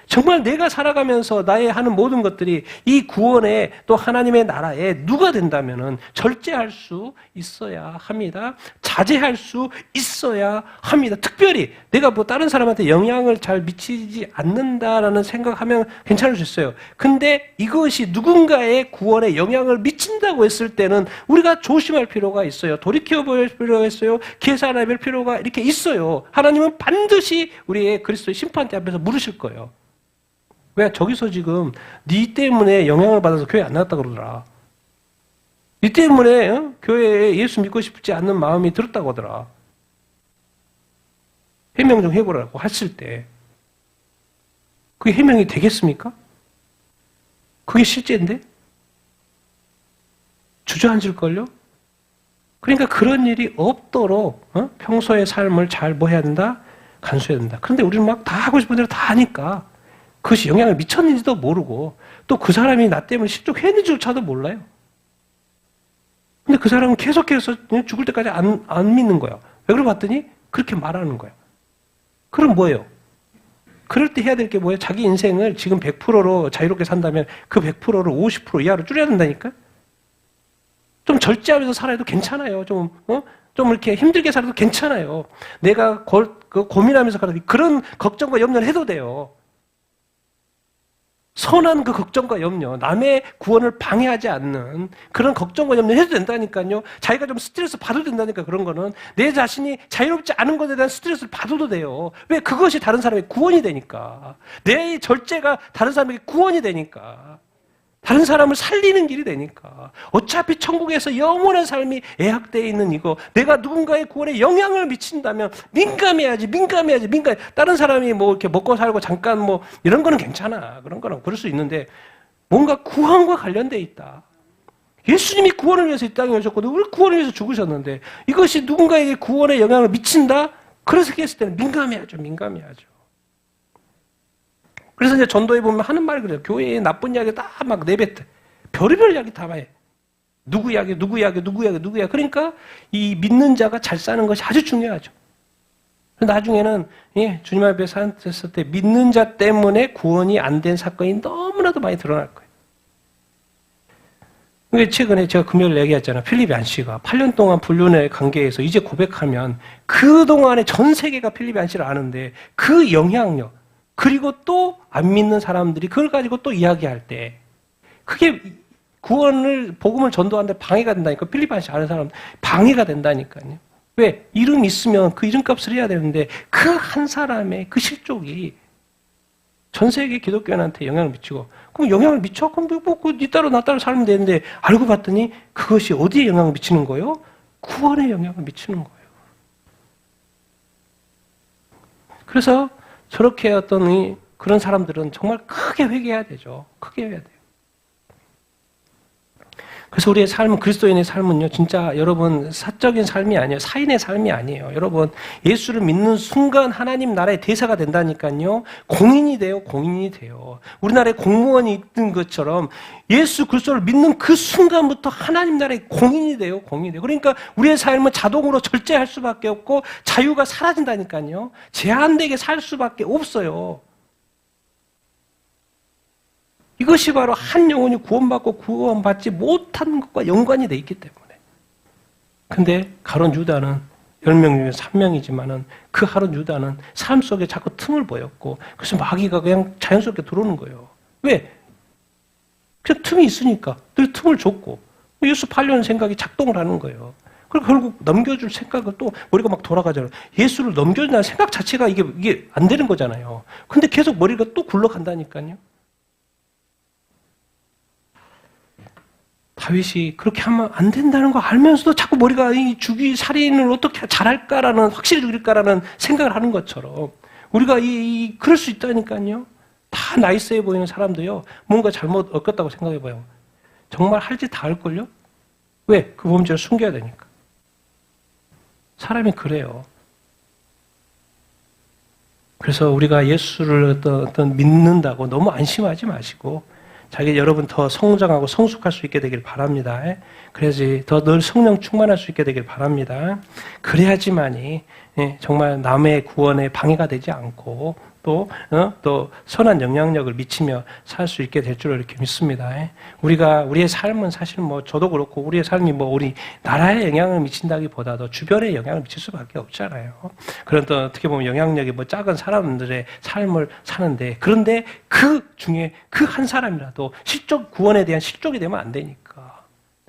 정말 내가 살아가면서 나의 하는 모든 것들이 이 구원에 또 하나님의 나라에 누가 된다면은 절제할 수 있어야 합니다. 자제할 수 있어야 합니다. 특별히 내가 다른 사람한테 영향을 잘 미치지 않는다라는 생각하면 괜찮을 수 있어요. 근데 이것이 누군가의 구원에 영향을 미친다고 했을 때는 우리가 조심할 필요가 있어요. 돌이켜볼 필요가 있어야 계산해볼 필요가 이렇게 있어요. 하나님은 반드시 우리의 그리스도의 심판대 앞에서 물으실 거예요. 왜? 저기서 지금 네 때문에 영향을 받아서 교회 안 나갔다 그러더라. 네 때문에 교회에 예수 믿고 싶지 않는 마음이 들었다고 하더라. 해명 좀 해보라고 했을 때 그게 해명이 되겠습니까? 그게 실제인데? 주저앉을걸요? 그러니까 그런 일이 없도록 평소의 삶을 잘 뭐 해야 된다? 간수해야 된다. 그런데 우리는 막 다 하고 싶은 대로 다 하니까 그것이 영향을 미쳤는지도 모르고 또 그 사람이 나 때문에 실족했는지조차도 몰라요. 근데 그 사람은 계속해서 죽을 때까지 안 믿는 거야. 왜 그러고 봤더니 그렇게 말하는 거야. 그럼 뭐예요? 그럴 때 해야 될 게 뭐예요? 자기 인생을 지금 100%로 자유롭게 산다면 그 100%를 50% 이하로 줄여야 된다니까? 좀 절제하면서 살아도 괜찮아요. 좀 이렇게 힘들게 살아도 괜찮아요. 내가 고민하면서 살아도 그런 걱정과 염려를 해도 돼요. 선한 그 걱정과 염려, 남의 구원을 방해하지 않는 그런 걱정과 염려 해도 된다니까요. 자기가 좀 스트레스 받아도 된다니까. 그런 거는 내 자신이 자유롭지 않은 것에 대한 스트레스를 받아도 돼요. 왜? 그것이 다른 사람의 구원이 되니까. 내 절제가 다른 사람에게 구원이 되니까. 다른 사람을 살리는 길이 되니까. 어차피 천국에서 영원한 삶이 예약되어 있는 이거, 내가 누군가의 구원에 영향을 미친다면 민감해야지. 다른 사람이 뭐 이렇게 먹고 살고 잠깐 뭐 이런 거는 괜찮아. 그런 거는 그럴 수 있는데 뭔가 구원과 관련되어 있다. 예수님이 구원을 위해서 이 땅에 오셨거든. 우리 구원을 위해서 죽으셨는데 이것이 누군가에게 구원에 영향을 미친다? 그래서 했을 때는 민감해야죠. 그래서 이제 전도에 보면 하는 말이 그래요. 교회에 나쁜 이야기 다 막 내뱉대. 별의별 이야기 다 해. 누구야. 그러니까 이 믿는 자가 잘 사는 것이 아주 중요하죠. 나중에는 주님 앞에 섰을 때 믿는 자 때문에 구원이 안 된 사건이 너무나도 많이 드러날 거예요. 최근에 제가 금요일 얘기했잖아요. 필립 얀씨가 8년 동안 불륜의 관계에서 이제 고백하면 그동안에 전 세계가 필립 얀씨를 아는데 그 영향력, 그리고 또 안 믿는 사람들이 그걸 가지고 또 이야기할 때 그게 복음을 전도하는데 방해가 된다니까. 필립 얀씨 아는 사람 방해가 된다니까요. 왜? 이름 있으면 그 이름값을 해야 되는데 그 한 사람의 그 실족이 전 세계 기독교인한테 영향을 미치고, 그럼 영향을 미쳐? 그럼 네 따로 나 따로 살면 되는데 알고 봤더니 그것이 어디에 영향을 미치는 거예요? 구원에 영향을 미치는 거예요. 그래서 저렇게 그런 사람들은 정말 크게 회개해야 되죠. 크게 해야 돼요. 그래서 우리의 삶은, 그리스도인의 삶은요, 진짜 여러분 사적인 삶이 아니에요. 사인의 삶이 아니에요. 여러분, 예수를 믿는 순간 하나님 나라의 대사가 된다니까요. 공인이 돼요. 우리나라에 공무원이 있던 것처럼 예수 그리스도를 믿는 그 순간부터 하나님 나라의 공인이 돼요. 그러니까 우리의 삶은 자동으로 절제할 수밖에 없고 자유가 사라진다니까요. 제한되게 살 수밖에 없어요. 이것이 바로 한 영혼이 구원받고 구원받지 못한 것과 연관이 돼 있기 때문에. 근데 가룟 유다는 10명 중에 3명이지만은 그 가룟 유다는 삶 속에 자꾸 틈을 보였고, 그래서 마귀가 그냥 자연스럽게 들어오는 거예요. 왜? 그냥 틈이 있으니까 늘 틈을 줬고, 예수 팔려는 생각이 작동을 하는 거예요. 그리고 결국 넘겨줄 생각을 또 머리가 막 돌아가잖아요. 예수를 넘겨준다는 생각 자체가 이게 안 되는 거잖아요. 근데 계속 머리가 또 굴러간다니까요. 다윗이 그렇게 하면 안 된다는 거 알면서도 자꾸 머리가 살인을 어떻게 잘할까라는, 확실히 죽일까라는 생각을 하는 것처럼 우리가 그럴 수 있다니까요. 다 나이스해 보이는 사람도요, 뭔가 잘못 얽혔다고 생각해봐요. 정말 할 짓 다 할걸요? 왜? 그 범죄를 숨겨야 되니까. 사람이 그래요. 그래서 우리가 예수를 어떤 믿는다고 너무 안심하지 마시고, 여러분 더 성장하고 성숙할 수 있게 되길 바랍니다. 그래야지 더 늘 성령 충만할 수 있게 되길 바랍니다. 그래야지만이 정말 남의 구원에 방해가 되지 않고 또 선한 영향력을 미치며 살 수 있게 될 줄 이렇게 믿습니다. 우리의 삶은 사실 저도 그렇고 우리의 삶이 우리 나라에 영향을 미친다기보다도 주변에 영향을 미칠 수밖에 없잖아요. 그런 또 어떻게 보면 영향력이 작은 사람들의 삶을 사는데, 그런데 그 중에 그 한 사람이라도 구원에 대한 실족이 되면 안 되니까.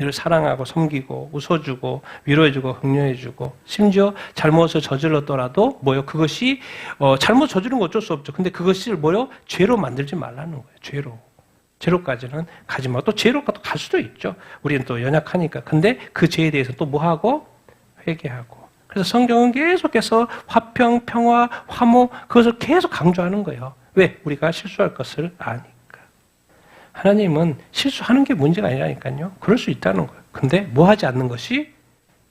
늘 사랑하고 섬기고 웃어주고 위로해주고 격려해주고, 심지어 잘못을 저질렀더라도 그것이 잘못 저지른 거 어쩔 수 없죠. 근데 그것을 죄로 만들지 말라는 거예요. 죄로까지는 가지 말고, 또 죄로가 또 갈 수도 있죠. 우리는 또 연약하니까. 근데 그 죄에 대해서 또 하고? 회개하고. 그래서 성경은 계속해서 화평, 평화, 화목, 그것을 계속 강조하는 거예요. 왜? 우리가 실수할 것을 아니까. 하나님은 실수하는 게 문제가 아니라니까요. 그럴 수 있다는 거예요. 근데 하지 않는 것이,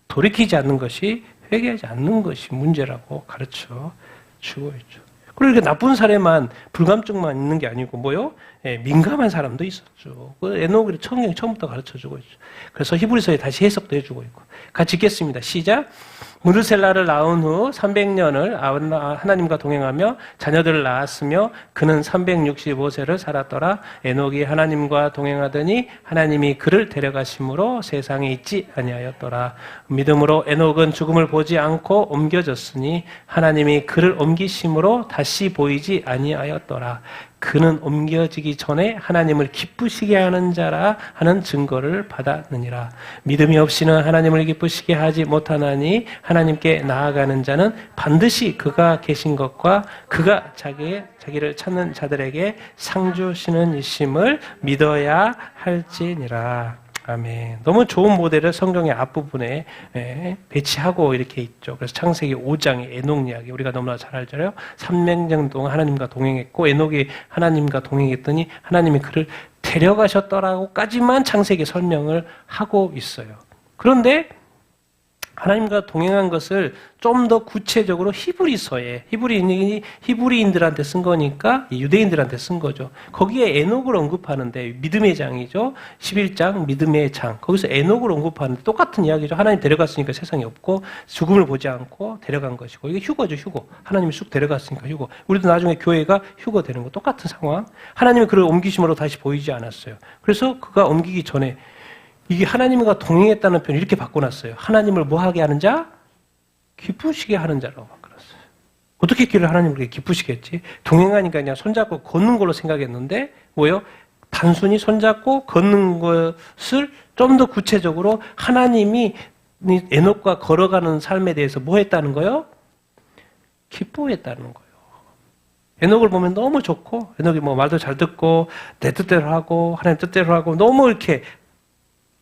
돌이키지 않는 것이, 회개하지 않는 것이 문제라고 가르쳐 주고 있죠. 그리고 이렇게 나쁜 사례만, 불감증만 있는 게 아니고 민감한 사람도 있었죠. 에녹을 성경이 처음부터 가르쳐 주고 있죠. 그래서 히브리서에 다시 해석도 해주고 있고. 같이 읽겠습니다. 시작. 무르셀라를 낳은 후 300년을 하나님과 동행하며 자녀들을 낳았으며 그는 365세를 살았더라. 에녹이 하나님과 동행하더니 하나님이 그를 데려가심으로 세상에 있지 아니하였더라. 믿음으로 에녹은 죽음을 보지 않고 옮겨졌으니 하나님이 그를 옮기심으로 다시 보이지 아니하였더라. 그는 옮겨지기 전에 하나님을 기쁘시게 하는 자라 하는 증거를 받았느니라. 믿음이 없이는 하나님을 기쁘시게 하지 못하나니 하나님께 나아가는 자는 반드시 그가 계신 것과 그가 자기를 찾는 자들에게 상 주시는 이심을 믿어야 할지니라. 아멘. 너무 좋은 모델을 성경의 앞부분에 배치하고 이렇게 있죠. 그래서 창세기 5장의 에녹 이야기 우리가 너무나 잘 알잖아요. 300년 동안 하나님과 동행했고, 에녹이 하나님과 동행했더니 하나님이 그를 데려가셨더라고까지만 창세기 설명을 하고 있어요. 그런데 하나님과 동행한 것을 좀 더 구체적으로 히브리서에 히브리인들한테 쓴 거니까 유대인들한테 쓴 거죠. 거기에 에녹을 언급하는데 믿음의 장이죠. 11장 믿음의 장. 거기서 에녹을 언급하는데 똑같은 이야기죠. 하나님 데려갔으니까 세상에 없고 죽음을 보지 않고 데려간 것이고 이게 휴거죠. 휴거. 하나님이 쑥 데려갔으니까 휴거. 우리도 나중에 교회가 휴거 되는 거 똑같은 상황. 하나님이 그를 옮기심으로 다시 보이지 않았어요. 그래서 그가 옮기기 전에 이게 하나님과 동행했다는 표현을 이렇게 바꿔놨어요. 하나님을 뭐하게 하는 자? 기쁘시게 하는 자라고 바꿔놨어요. 어떻게 길을 하나님을 기쁘시게 했지? 동행하니까 그냥 손잡고 걷는 걸로 생각했는데 뭐예요? 단순히 손잡고 걷는 것을 좀 더 구체적으로 하나님이 에녹과 걸어가는 삶에 대해서 뭐 했다는 거예요? 기뻐했다는 거예요. 에녹을 보면 너무 좋고 에녹이 뭐 말도 잘 듣고 내 뜻대로 하고 하나님 뜻대로 하고 너무 이렇게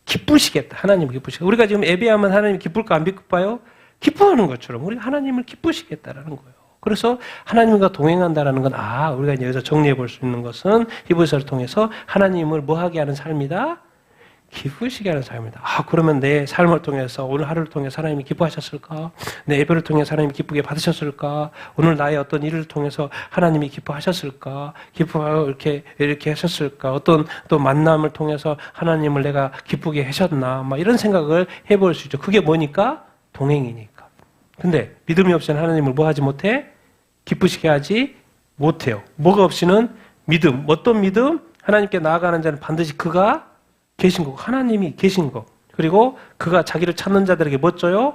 기쁘시겠다. 하나님 기쁘시겠다. 우리가 지금 예배하면 하나님 기쁠까 안 기뻐요? 기뻐하는 것처럼 우리가 하나님을 기쁘시겠다라는 거예요. 그래서 하나님과 동행한다라는 건 우리가 이제 여기서 정리해 볼 수 있는 것은 히브리서를 통해서 하나님을 뭐하게 하는 삶이다? 기쁘시게 하는 삶이다. 그러면 내 삶을 통해서 오늘 하루를 통해서 하나님이 기뻐하셨을까? 내 예배를 통해서 하나님이 기쁘게 받으셨을까? 오늘 나의 어떤 일을 통해서 하나님이 기뻐하셨을까? 기뻐하고 이렇게 하셨을까? 어떤 또 만남을 통해서 하나님을 내가 기쁘게 하셨나? 막 이런 생각을 해볼 수 있죠. 그게 뭐니까? 동행이니까. 근데 믿음이 없이는 하나님을 뭐 하지 못해? 기쁘시게 하지 못해요. 뭐가 없이는 믿음. 어떤 믿음? 하나님께 나아가는 자는 반드시 그가 계신 거고 하나님이 계신 거. 그리고 그가 자기를 찾는 자들에게 뭐 줘요?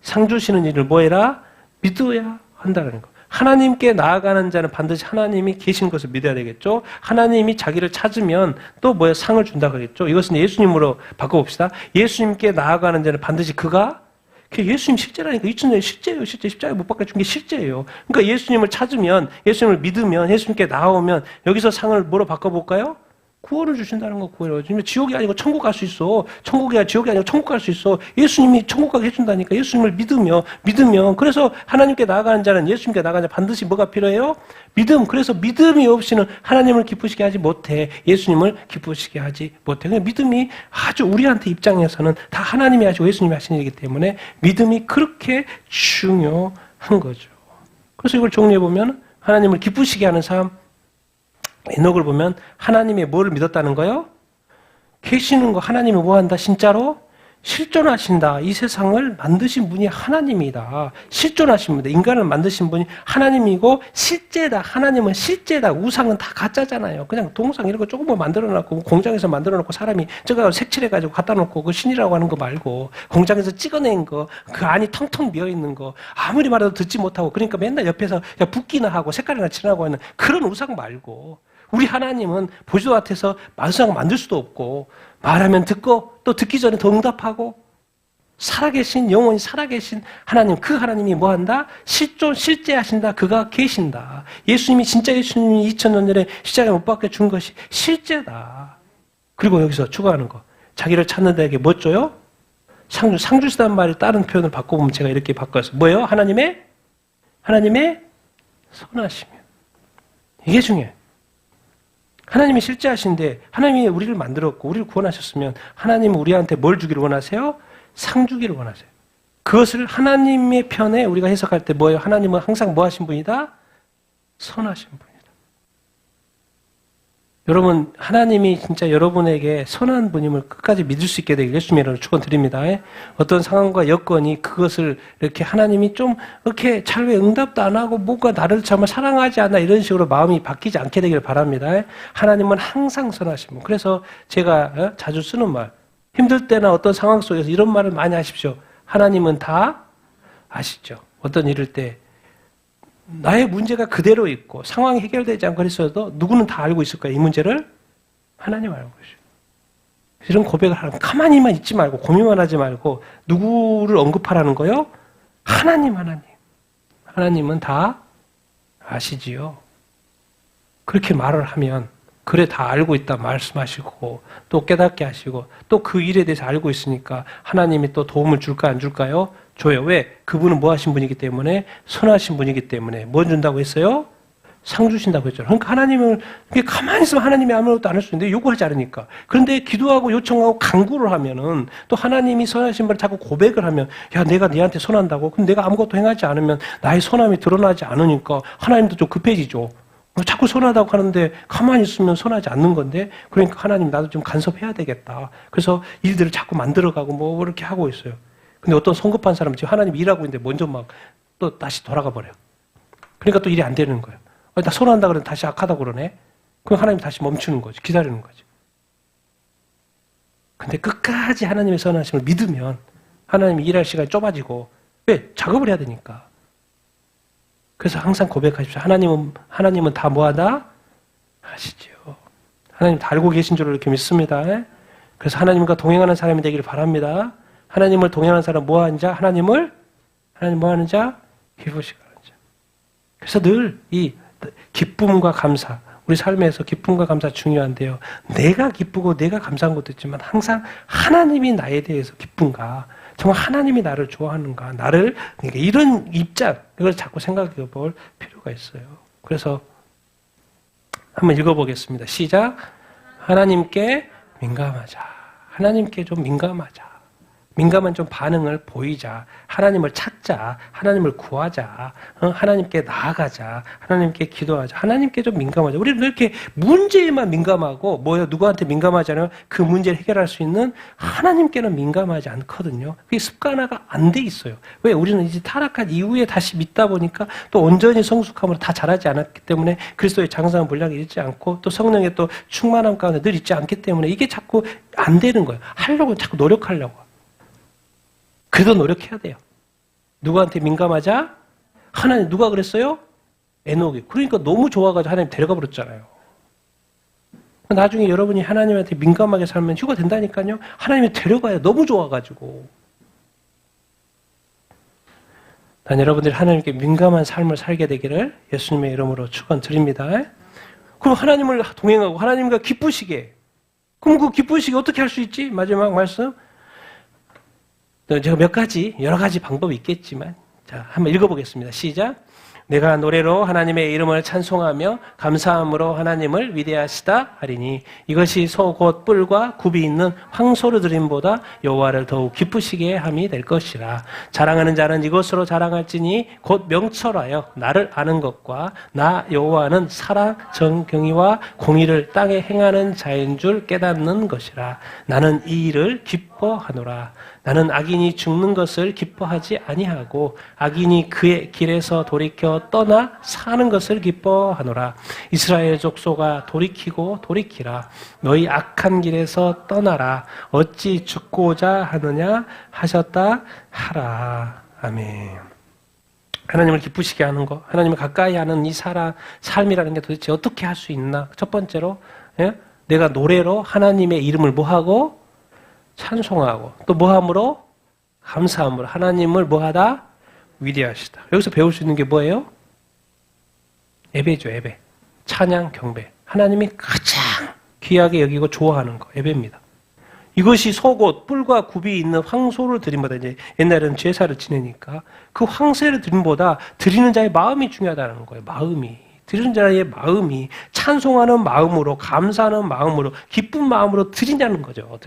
상 주시는 일을 뭐 해라? 믿어야 한다는 거. 하나님께 나아가는 자는 반드시 하나님이 계신 것을 믿어야 되겠죠. 하나님이 자기를 찾으면 또 뭐야? 상을 준다 그랬죠. 이것은 예수님으로 바꿔봅시다. 예수님께 나아가는 자는 반드시 그가 예수님 실제라니까. 2000년에 실제예요. 실제 십자가에 못 박아준 게 실제예요. 그러니까 예수님을 찾으면 예수님을 믿으면 예수님께 나아오면 여기서 상을 뭐로 바꿔볼까요? 구원을 주신다는 거. 구원을. 지옥이 아니고 천국 갈 수 있어. 지옥이 아니고 천국 갈 수 있어. 예수님이 천국 가게 해준다니까. 예수님을 믿으면. 그래서 하나님께 나아가는 자는 예수님께 나아가는 자 반드시 뭐가 필요해요? 믿음. 그래서 믿음이 없이는 하나님을 기쁘시게 하지 못해. 예수님을 기쁘시게 하지 못해. 그냥 믿음이 아주 우리한테 입장에서는 다 하나님이 하시고 예수님이 하시는 일이기 때문에 믿음이 그렇게 중요한 거죠. 그래서 이걸 정리해보면 하나님을 기쁘시게 하는 삶, 에녹을 보면 하나님의 뭐를 믿었다는 거요? 계시는 거. 하나님이 뭐 한다? 진짜로 실존하신다. 이 세상을 만드신 분이 하나님이다. 실존하신 분이다. 인간을 만드신 분이 하나님이고 실제다. 하나님은 실제다. 우상은 다 가짜잖아요. 그냥 동상 이런 거 조금만 만들어놨고 공장에서 만들어놓고 사람이 저거 색칠해가지고 갖다 놓고 그 신이라고 하는 거 말고 공장에서 찍어낸 거, 그 안이 텅텅 비어있는 거 아무리 말해도 듣지 못하고 그러니까 맨날 옆에서 붓기나 하고 색깔이나 칠하고 하는 그런 우상 말고 우리 하나님은 보지도 못해서 우상을 만들 수도 없고 말하면 듣고 또 듣기 전에 더 응답하고 살아계신 영원히 살아계신 하나님, 그 하나님이 뭐한다? 실제하신다. 그가 계신다. 예수님이 진짜 예수님이 2000년 전에 십자가에 못 박혀 준 것이 실제다. 그리고 여기서 추가하는 거. 자기를 찾는 데에게 뭐 줘요? 상 주시다는 말이 다른 표현을 바꿔보면 제가 이렇게 바꿔서 뭐예요? 하나님의 선하시면. 이게 중요해요. 하나님이 실제하신데 하나님이 우리를 만들었고 우리를 구원하셨으면 하나님은 우리한테 뭘 주기를 원하세요? 상 주기를 원하세요. 그것을 하나님의 편에 우리가 해석할 때 뭐예요? 하나님은 항상 뭐 하신 분이다? 선하신 분이다. 여러분, 하나님이 진짜 여러분에게 선한 분임을 끝까지 믿을 수 있게 되길 예수님으로 축원드립니다. 어떤 상황과 여건이 그것을 이렇게 하나님이 좀 이렇게 잘 왜 응답도 안 하고 뭔가 나를 정말 사랑하지 않나 이런 식으로 마음이 바뀌지 않게 되길 바랍니다. 하나님은 항상 선하신 분. 그래서 제가 자주 쓰는 말, 힘들 때나 어떤 상황 속에서 이런 말을 많이 하십시오. 하나님은 다 아시죠. 어떤 일일 때 나의 문제가 그대로 있고 상황이 해결되지 않고 그랬어도 누구는 다 알고 있을 거예요. 이 문제를 하나님 알고 계셔요. 이런 고백을 하면 가만히만 있지 말고 고민만 하지 말고 누구를 언급하라는 거요? 하나님. 하나님은 다 아시지요. 그렇게 말을 하면 그래 다 알고 있다 말씀하시고 또 깨닫게 하시고 또 그 일에 대해서 알고 있으니까 하나님이 또 도움을 줄까 안 줄까요? 줘요. 왜? 그분은 뭐 하신 분이기 때문에 선하신 분이기 때문에 뭐 준다고 했어요? 상 주신다고 했잖아요. 그러니까 하나님을 가만히 있으면 하나님이 아무것도 안 할 수 있는데 요구하지 않으니까. 그런데 기도하고 요청하고 간구를 하면은 또 하나님이 선하신 걸 자꾸 고백을 하면 야 내가 네한테 선한다고. 그럼 내가 아무것도 행하지 않으면 나의 선함이 드러나지 않으니까 하나님도 좀 급해지죠. 자꾸 선하다고 하는데 가만히 있으면 선하지 않는 건데 그러니까 하나님 나도 좀 간섭해야 되겠다. 그래서 일들을 자꾸 만들어가고 뭐 이렇게 하고 있어요. 근데 어떤 성급한 사람은 지금 하나님 일하고 있는데 먼저 막 또 다시 돌아가 버려요. 그러니까 또 일이 안 되는 거예요. 나 선한다 그러는데 다시 악하다고 그러네. 그럼 하나님 다시 멈추는 거지. 기다리는 거지. 근데 끝까지 하나님의 선하심을 믿으면 하나님이 일할 시간이 좁아지고 왜? 작업을 해야 되니까. 그래서 항상 고백하십시오. 하나님은 다 뭐하다? 아시죠. 하나님 다 알고 계신 줄로 이렇게 믿습니다. 그래서 하나님과 동행하는 사람이 되기를 바랍니다. 하나님을 동행하는 사람 뭐하는 자? 하나님 뭐하는 자? 기쁘시게 하는 자. 그래서 늘 이 기쁨과 감사, 우리 삶에서 기쁨과 감사 중요한데요. 내가 기쁘고 내가 감사한 것도 있지만 항상 하나님이 나에 대해서 기쁜가, 정말 하나님이 나를 좋아하는가, 나를 그러니까 이런 입장, 이걸 자꾸 생각해 볼 필요가 있어요. 그래서 한번 읽어보겠습니다. 시작. 하나님께 민감하자. 하나님께 좀 민감하자. 민감한 좀 반응을 보이자. 하나님을 찾자. 하나님을 구하자. 하나님께 나아가자. 하나님께 기도하자. 하나님께 좀 민감하자. 우리는 왜 이렇게 문제에만 민감하고 누구한테 민감하잖아요. 그 문제를 해결할 수 있는 하나님께는 민감하지 않거든요. 그게 습관화가 안 돼 있어요. 왜? 우리는 이제 타락한 이후에 다시 믿다 보니까 또 온전히 성숙함으로 다 자라지 않았기 때문에 그리스도의 장성한 분량이 있지 않고 또 성령의 또 충만함 가운데 늘 있지 않기 때문에 이게 자꾸 안 되는 거예요. 하려고 자꾸 노력하려고. 그래도 노력해야 돼요. 누구한테 민감하자? 하나님 누가 그랬어요? 에녹이. 그러니까 너무 좋아가지고 하나님 데려가 버렸잖아요. 나중에 여러분이 하나님한테 민감하게 살면 휴가 된다니까요. 하나님이 데려가요. 너무 좋아가지고. 난 여러분들이 하나님께 민감한 삶을 살게 되기를 예수님의 이름으로 축원드립니다. 그럼 하나님을 동행하고 하나님과 기쁘시게. 그럼 그 기쁘시게 어떻게 할 수 있지? 마지막 말씀. 제가 여러 가지 방법이 있겠지만, 자, 한번 읽어보겠습니다. 시작. 내가 노래로 하나님의 이름을 찬송하며 감사함으로 하나님을 위대하시다 하리니 이것이 소 곧 뿔과 굽이 있는 황소로 드림보다 여호와를 더욱 기쁘시게 함이 될 것이라. 자랑하는 자는 이것으로 자랑할지니 곧 명철하여 나를 아는 것과 나 여호와는 사랑, 정경의와 공의를 땅에 행하는 자인 줄 깨닫는 것이라. 나는 이 일을 기뻐하노라. 나는 악인이 죽는 것을 기뻐하지 아니하고 악인이 그의 길에서 돌이켜 떠나 사는 것을 기뻐하노라. 이스라엘 족속아 돌이키고 돌이키라. 너희 악한 길에서 떠나라. 어찌 죽고자 하느냐 하셨다 하라. 아멘. 하나님을 기쁘시게 하는 거, 하나님을 가까이 하는 이 삶이라는 게 도대체 어떻게 할 수 있나? 첫 번째로 내가 노래로 하나님의 이름을 뭐하고? 찬송하고 또 뭐함으로? 감사함으로 하나님을 뭐하다? 위대하시다. 여기서 배울 수 있는 게 뭐예요? 예배죠. 예배. 찬양, 경배. 하나님이 가장 귀하게 여기고 좋아하는 거. 예배입니다. 이것이 속옷, 뿔과 굽이 있는 황소를 드림보다 이제 옛날에는 제사를 지내니까 그 황새를 드림보다 드리는 자의 마음이 중요하다는 거예요. 마음이. 드리는 자의 마음이 찬송하는 마음으로 감사하는 마음으로 기쁜 마음으로 드리는 거죠.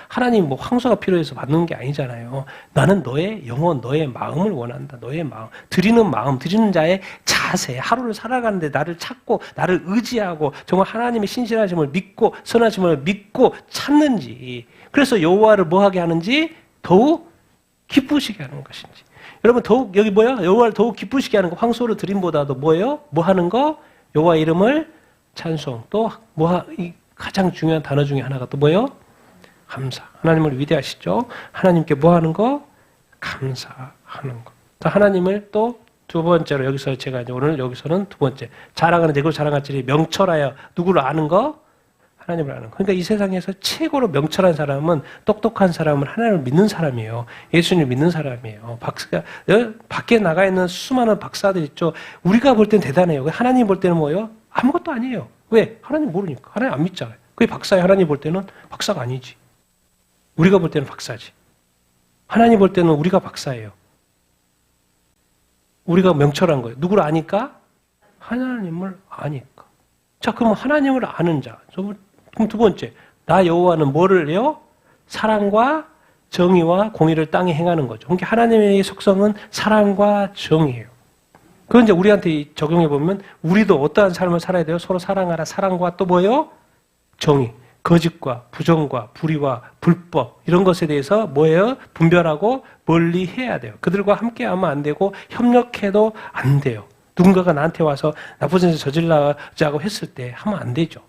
하나님 뭐 황소가 필요해서 받는 게 아니잖아요. 나는 너의 영혼, 너의 마음을 원한다. 너의 마음, 드리는 자의 자세, 하루를 살아가는데 나를 찾고 나를 의지하고 정말 하나님의 신실하심을 믿고 선하심을 믿고 찾는지, 그래서 여호와를 뭐하게 하는지 더욱 기쁘시게 하는 것인지. 여러분 더욱 여기 뭐야? 여호와를 더욱 기쁘시게 하는 거. 황소를 드림보다도 뭐예요? 뭐 하는 거? 여호와 이름을 찬송. 또 가장 중요한 단어 중에 하나가 또 뭐예요? 감사. 하나님을 위대하시죠. 하나님께 뭐 하는 거? 감사하는 거. 또 하나님을 또 두 번째로 여기서 제가 이제 오늘 여기서는 두 번째 자랑하는 내고 자랑할지 명철하여 누구를 아는 거? 하나님을 아는 거. 그러니까 이 세상에서 최고로 명철한 사람은 똑똑한 사람은 하나님을 믿는 사람이에요. 예수님을 믿는 사람이에요. 밖에 나가 있는 수많은 박사들 있죠. 우리가 볼 땐 대단해요. 하나님 볼 때는 뭐예요? 아무것도 아니에요. 왜? 하나님 모르니까. 하나님 안 믿잖아요. 그게 박사예요. 하나님 볼 때는 박사가 아니지. 우리가 볼 때는 박사지. 하나님 볼 때는 우리가 박사예요. 우리가 명철한 거예요. 누구를 아니까? 하나님을 아니까. 자, 그럼 하나님을 아는 자. 그럼 두 번째, 나 여호와는 뭐를 해요? 사랑과 정의와 공의를 땅에 행하는 거죠. 그러니까 하나님의 속성은 사랑과 정의예요. 그건 이제 우리한테 적용해 보면 우리도 어떠한 삶을 살아야 돼요? 서로 사랑하라. 사랑과 또 뭐예요? 정의. 거짓과 부정과 불의와 불법 이런 것에 대해서 뭐예요? 분별하고 멀리 해야 돼요. 그들과 함께하면 안 되고 협력해도 안 돼요. 누군가가 나한테 와서 나쁜 짓을 저질러자고 했을 때 하면 안 되죠.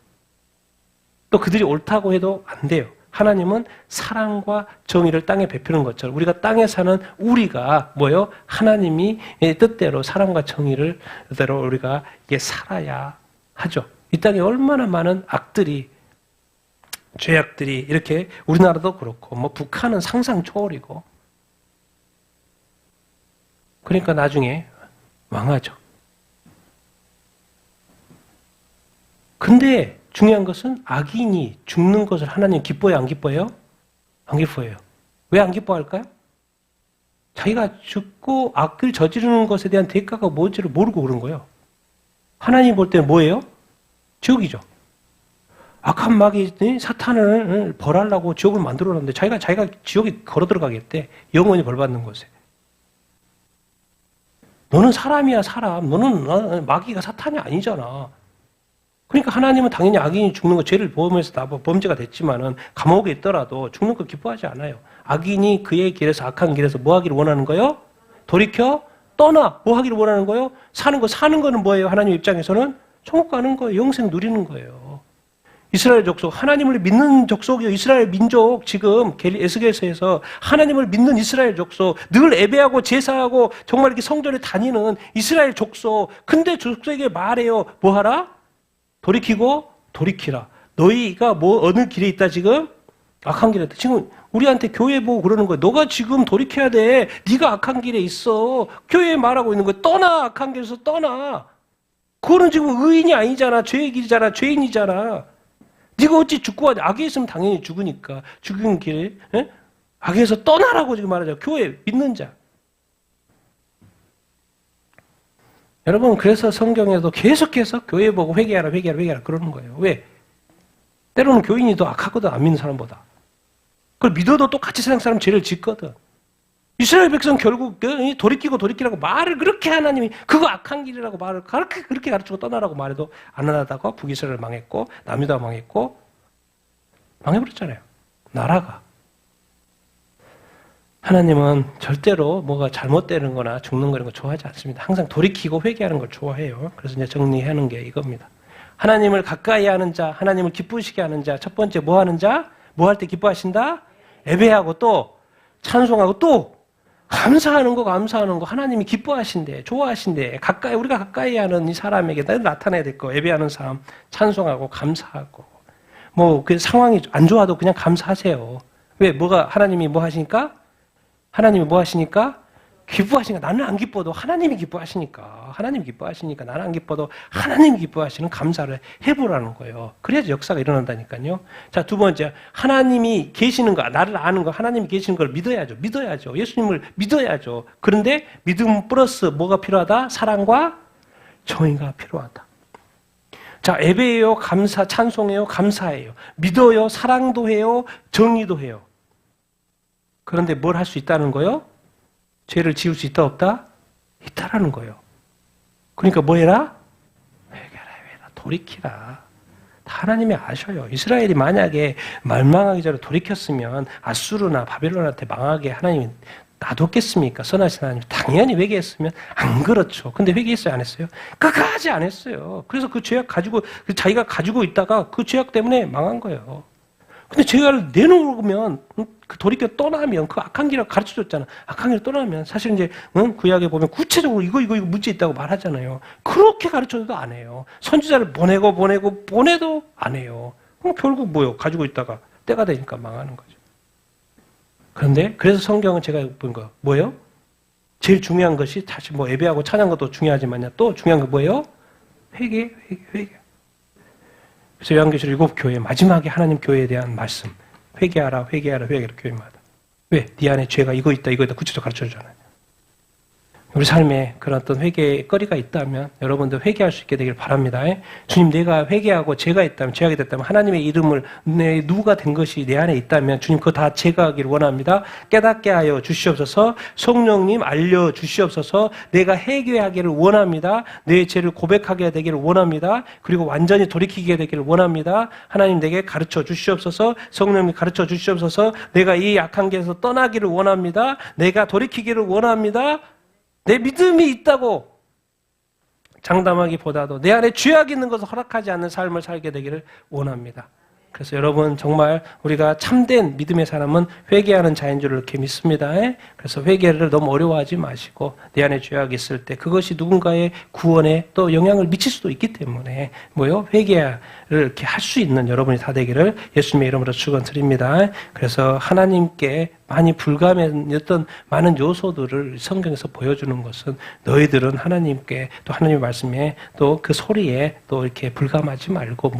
또 그들이 옳다고 해도 안 돼요. 하나님은 사랑과 정의를 땅에 베푸는 것처럼 우리가 땅에 사는 우리가 뭐예요? 하나님이 뜻대로 사랑과 정의를 뜻대로 우리가 이게 살아야 하죠. 이 땅에 얼마나 많은 악들이 죄악들이 이렇게 우리나라도 그렇고 뭐 북한은 상상 초월이고 그러니까 나중에 망하죠. 근데 중요한 것은 악인이 죽는 것을 하나님 기뻐해요? 안 기뻐해요? 안 기뻐해요. 왜 안 기뻐할까요? 자기가 죽고 악을 저지르는 것에 대한 대가가 뭔지를 모르고 그런 거예요. 하나님 볼 때는 뭐예요? 지옥이죠. 악한 마귀 사탄을 벌하려고 지옥을 만들어놨는데 자기가 지옥에 걸어 들어가겠대. 영원히 벌받는 곳에. 너는 사람이야 사람. 너는 마귀가 사탄이 아니잖아. 그러니까 하나님은 당연히 악인이 죽는 거 죄를 보험해서 다 범죄가 됐지만은 감옥에 있더라도 죽는 거 기뻐하지 않아요. 악인이 그의 길에서 악한 길에서 뭐 하기를 원하는 거예요? 돌이켜 떠나 뭐 하기를 원하는 거예요? 사는 거는 뭐예요? 하나님 입장에서는 천국 가는 거예요. 영생 누리는 거예요. 이스라엘 족속, 하나님을 믿는 족속이요. 이스라엘 민족, 지금 에스겔서에서 하나님을 믿는 이스라엘 족속, 늘 예배하고 제사하고 정말 이렇게 성전에 다니는 이스라엘 족속. 근데 족속에게 말해요. 뭐 하라? 돌이키고 돌이키라. 너희가 뭐 어느 길에 있다 지금? 악한 길에 있다. 지금 우리한테 교회 보고 그러는 거예요. 너가 지금 돌이켜야 돼. 네가 악한 길에 있어. 교회에 말하고 있는 거예요. 떠나. 악한 길에서 떠나. 그거는 지금 의인이 아니잖아. 죄의 길이잖아. 죄인이잖아. 네가 어찌 죽고 하냐. 악에 있으면 당연히 죽으니까. 죽은 길, 에? 악에서 떠나라고 지금 말하죠. 교회 믿는 자. 여러분 그래서 성경에도 계속해서 교회 보고 회개하라 그러는 거예요. 왜? 때로는 교인이 더 악하거든. 안 믿는 사람보다. 그걸 믿어도 똑같이 세상 사람 죄를 짓거든. 이스라엘 백성 결국 돌이키라고 말을 그렇게 하나님이 그거 악한 길이라고 말을 그렇게 가르치고 떠나라고 말해도 안 하다가 북이스라엘 망했고 남유다 망했고 망해버렸잖아요. 나라가. 하나님은 절대로 뭐가 잘못되는 거나 죽는 거 이런 거 좋아하지 않습니다. 항상 돌이키고 회개하는 걸 좋아해요. 그래서 이제 정리하는 게 이겁니다. 하나님을 가까이 하는 자, 하나님을 기쁘시게 하는 자, 첫 번째 뭐 하는 자? 뭐 할 때 기뻐하신다? 예배하고 또 찬송하고 또 감사하는 거 하나님이 기뻐하신대, 좋아하신대. 우리가 가까이 하는 이 사람에게 나타나야 될 거. 예배하는 사람, 찬송하고 감사하고. 뭐 그 상황이 안 좋아도 그냥 감사하세요. 왜? 하나님이 뭐 하시니까? 기뻐하시니까. 나는 안 기뻐도 하나님이 기뻐하시니까. 나는 안 기뻐도 하나님이 기뻐하시는 감사를 해보라는 거예요. 그래야지 역사가 일어난다니까요. 자, 두 번째. 하나님이 계시는 거, 나를 아는 거, 하나님이 계시는 걸 믿어야죠. 예수님을 믿어야죠. 그런데 믿음 플러스 뭐가 필요하다? 사랑과 정의가 필요하다. 자, 예배예요, 찬송해요, 감사해요. 믿어요, 사랑도 해요, 정의도 해요. 그런데 뭘 할 수 있다는 거요? 죄를 지을 수 있다 없다? 있다라는 거예요. 그러니까 뭐 해라? 회개라. 돌이키라. 하나님이 아셔요. 이스라엘이 만약에 멸망하기 전에 돌이켰으면 아수르나 바벨론한테 망하게 하나님이 놔뒀겠습니까? 선하신 하나님. 당연히 회개했으면 안 그렇죠. 근데 회개했어요? 안 했어요? 끝까지 안 했어요. 그래서 그 죄악 자기가 가지고 있다가 그 죄악 때문에 망한 거예요. 근데 죄를 내놓으면 돌이켜 떠나면 그 악한 길을 가르쳐줬잖아. 악한 길을 떠나면 사실 이제 구약에 보면 구체적으로 이거 문제 있다고 말하잖아요. 그렇게 가르쳐줘도 안 해요. 선지자를 보내도 안 해요. 그럼 결국 뭐요? 가지고 있다가 때가 되니까 망하는 거죠. 그래서 성경은 제가 본 거 뭐예요? 제일 중요한 것이 다시 뭐 예배하고 찬양 것도 중요하지만요. 또 중요한 거 뭐예요? 회개. 그래서 요한계시록 7교회 마지막에 하나님 교회에 대한 말씀. 회개하라 교회마다. 왜? 네 안에 죄가 이거 있다 구체적으로 가르쳐주잖아요. 우리 삶에 그런 어떤 회개의 거리가 있다면 여러분도 회개할 수 있게 되길 바랍니다. 주님, 내가 회개하고 죄가 있다면, 죄악이 됐다면, 하나님의 이름을 내 누가 된 것이 내 안에 있다면 주님 그거 다 제거하기를 원합니다. 깨닫게 하여 주시옵소서. 성령님 알려 주시옵소서. 내가 회개하기를 원합니다. 내 죄를 고백하게 되기를 원합니다. 그리고 완전히 돌이키게 되기를 원합니다. 하나님 내게 가르쳐 주시옵소서. 성령님 가르쳐 주시옵소서. 내가 이 악한 길에서 떠나기를 원합니다. 내가 돌이키기를 원합니다. 내 믿음이 있다고 장담하기보다도 내 안에 죄악이 있는 것을 허락하지 않는 삶을 살게 되기를 원합니다. 그래서 여러분 정말 우리가 참된 믿음의 사람은 회개하는 자인 줄 이렇게 믿습니다. 그래서 회개를 너무 어려워하지 마시고 내 안에 죄악이 있을 때 그것이 누군가의 구원에 또 영향을 미칠 수도 있기 때문에 회개를 이렇게 할 수 있는 여러분이 다 되기를 예수님의 이름으로 축원드립니다. 그래서 하나님께 많이 불가했던 많은 요소들을 성경에서 보여주는 것은 너희들은 하나님께 또 하나님의 말씀에 또 그 소리에 또 이렇게 불감하지 말고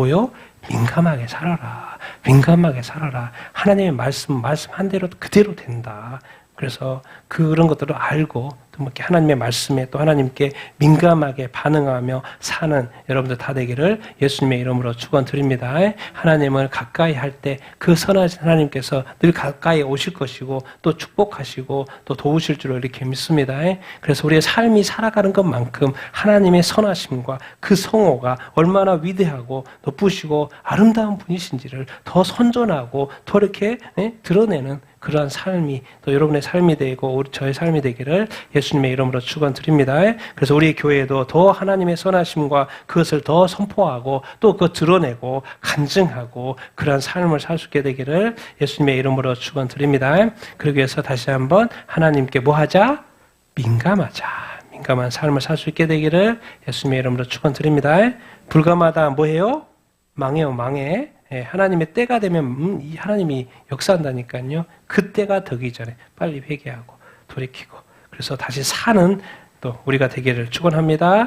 민감하게 살아라. 민감하게 살아라. 하나님의 말씀한 대로 그대로 된다. 그래서 그런 것들을 알고 또 이렇게 하나님의 말씀에 또 하나님께 민감하게 반응하며 사는 여러분들 다 되기를 예수님의 이름으로 축원드립니다. 하나님을 가까이 할 때 그 선하신 하나님께서 늘 가까이 오실 것이고 또 축복하시고 또 도우실 줄 이렇게 믿습니다. 그래서 우리의 삶이 살아가는 것만큼 하나님의 선하심과 그 성호가 얼마나 위대하고 높으시고 아름다운 분이신지를 더 선전하고 더 이렇게 드러내는 그러한 삶이 또 여러분의 삶이 되고 저의 삶이 되기를 예수님의 이름으로 축원드립니다. 그래서 우리 교회도 더 하나님의 선하심과 그것을 더 선포하고 또 그것 드러내고 간증하고 그러한 삶을 살 수 있게 되기를 예수님의 이름으로 축원드립니다. 그러기 위해서 다시 한번 하나님께 뭐하자? 민감하자. 민감한 삶을 살 수 있게 되기를 예수님의 이름으로 축원드립니다. 불감하다 뭐해요? 망해요, 망해. 하나님의 때가 되면 하나님이 역사한다니까요. 그 때가 되기 전에 빨리 회개하고 돌이키고 그래서 다시 사는 또 우리가 되기를 축원합니다.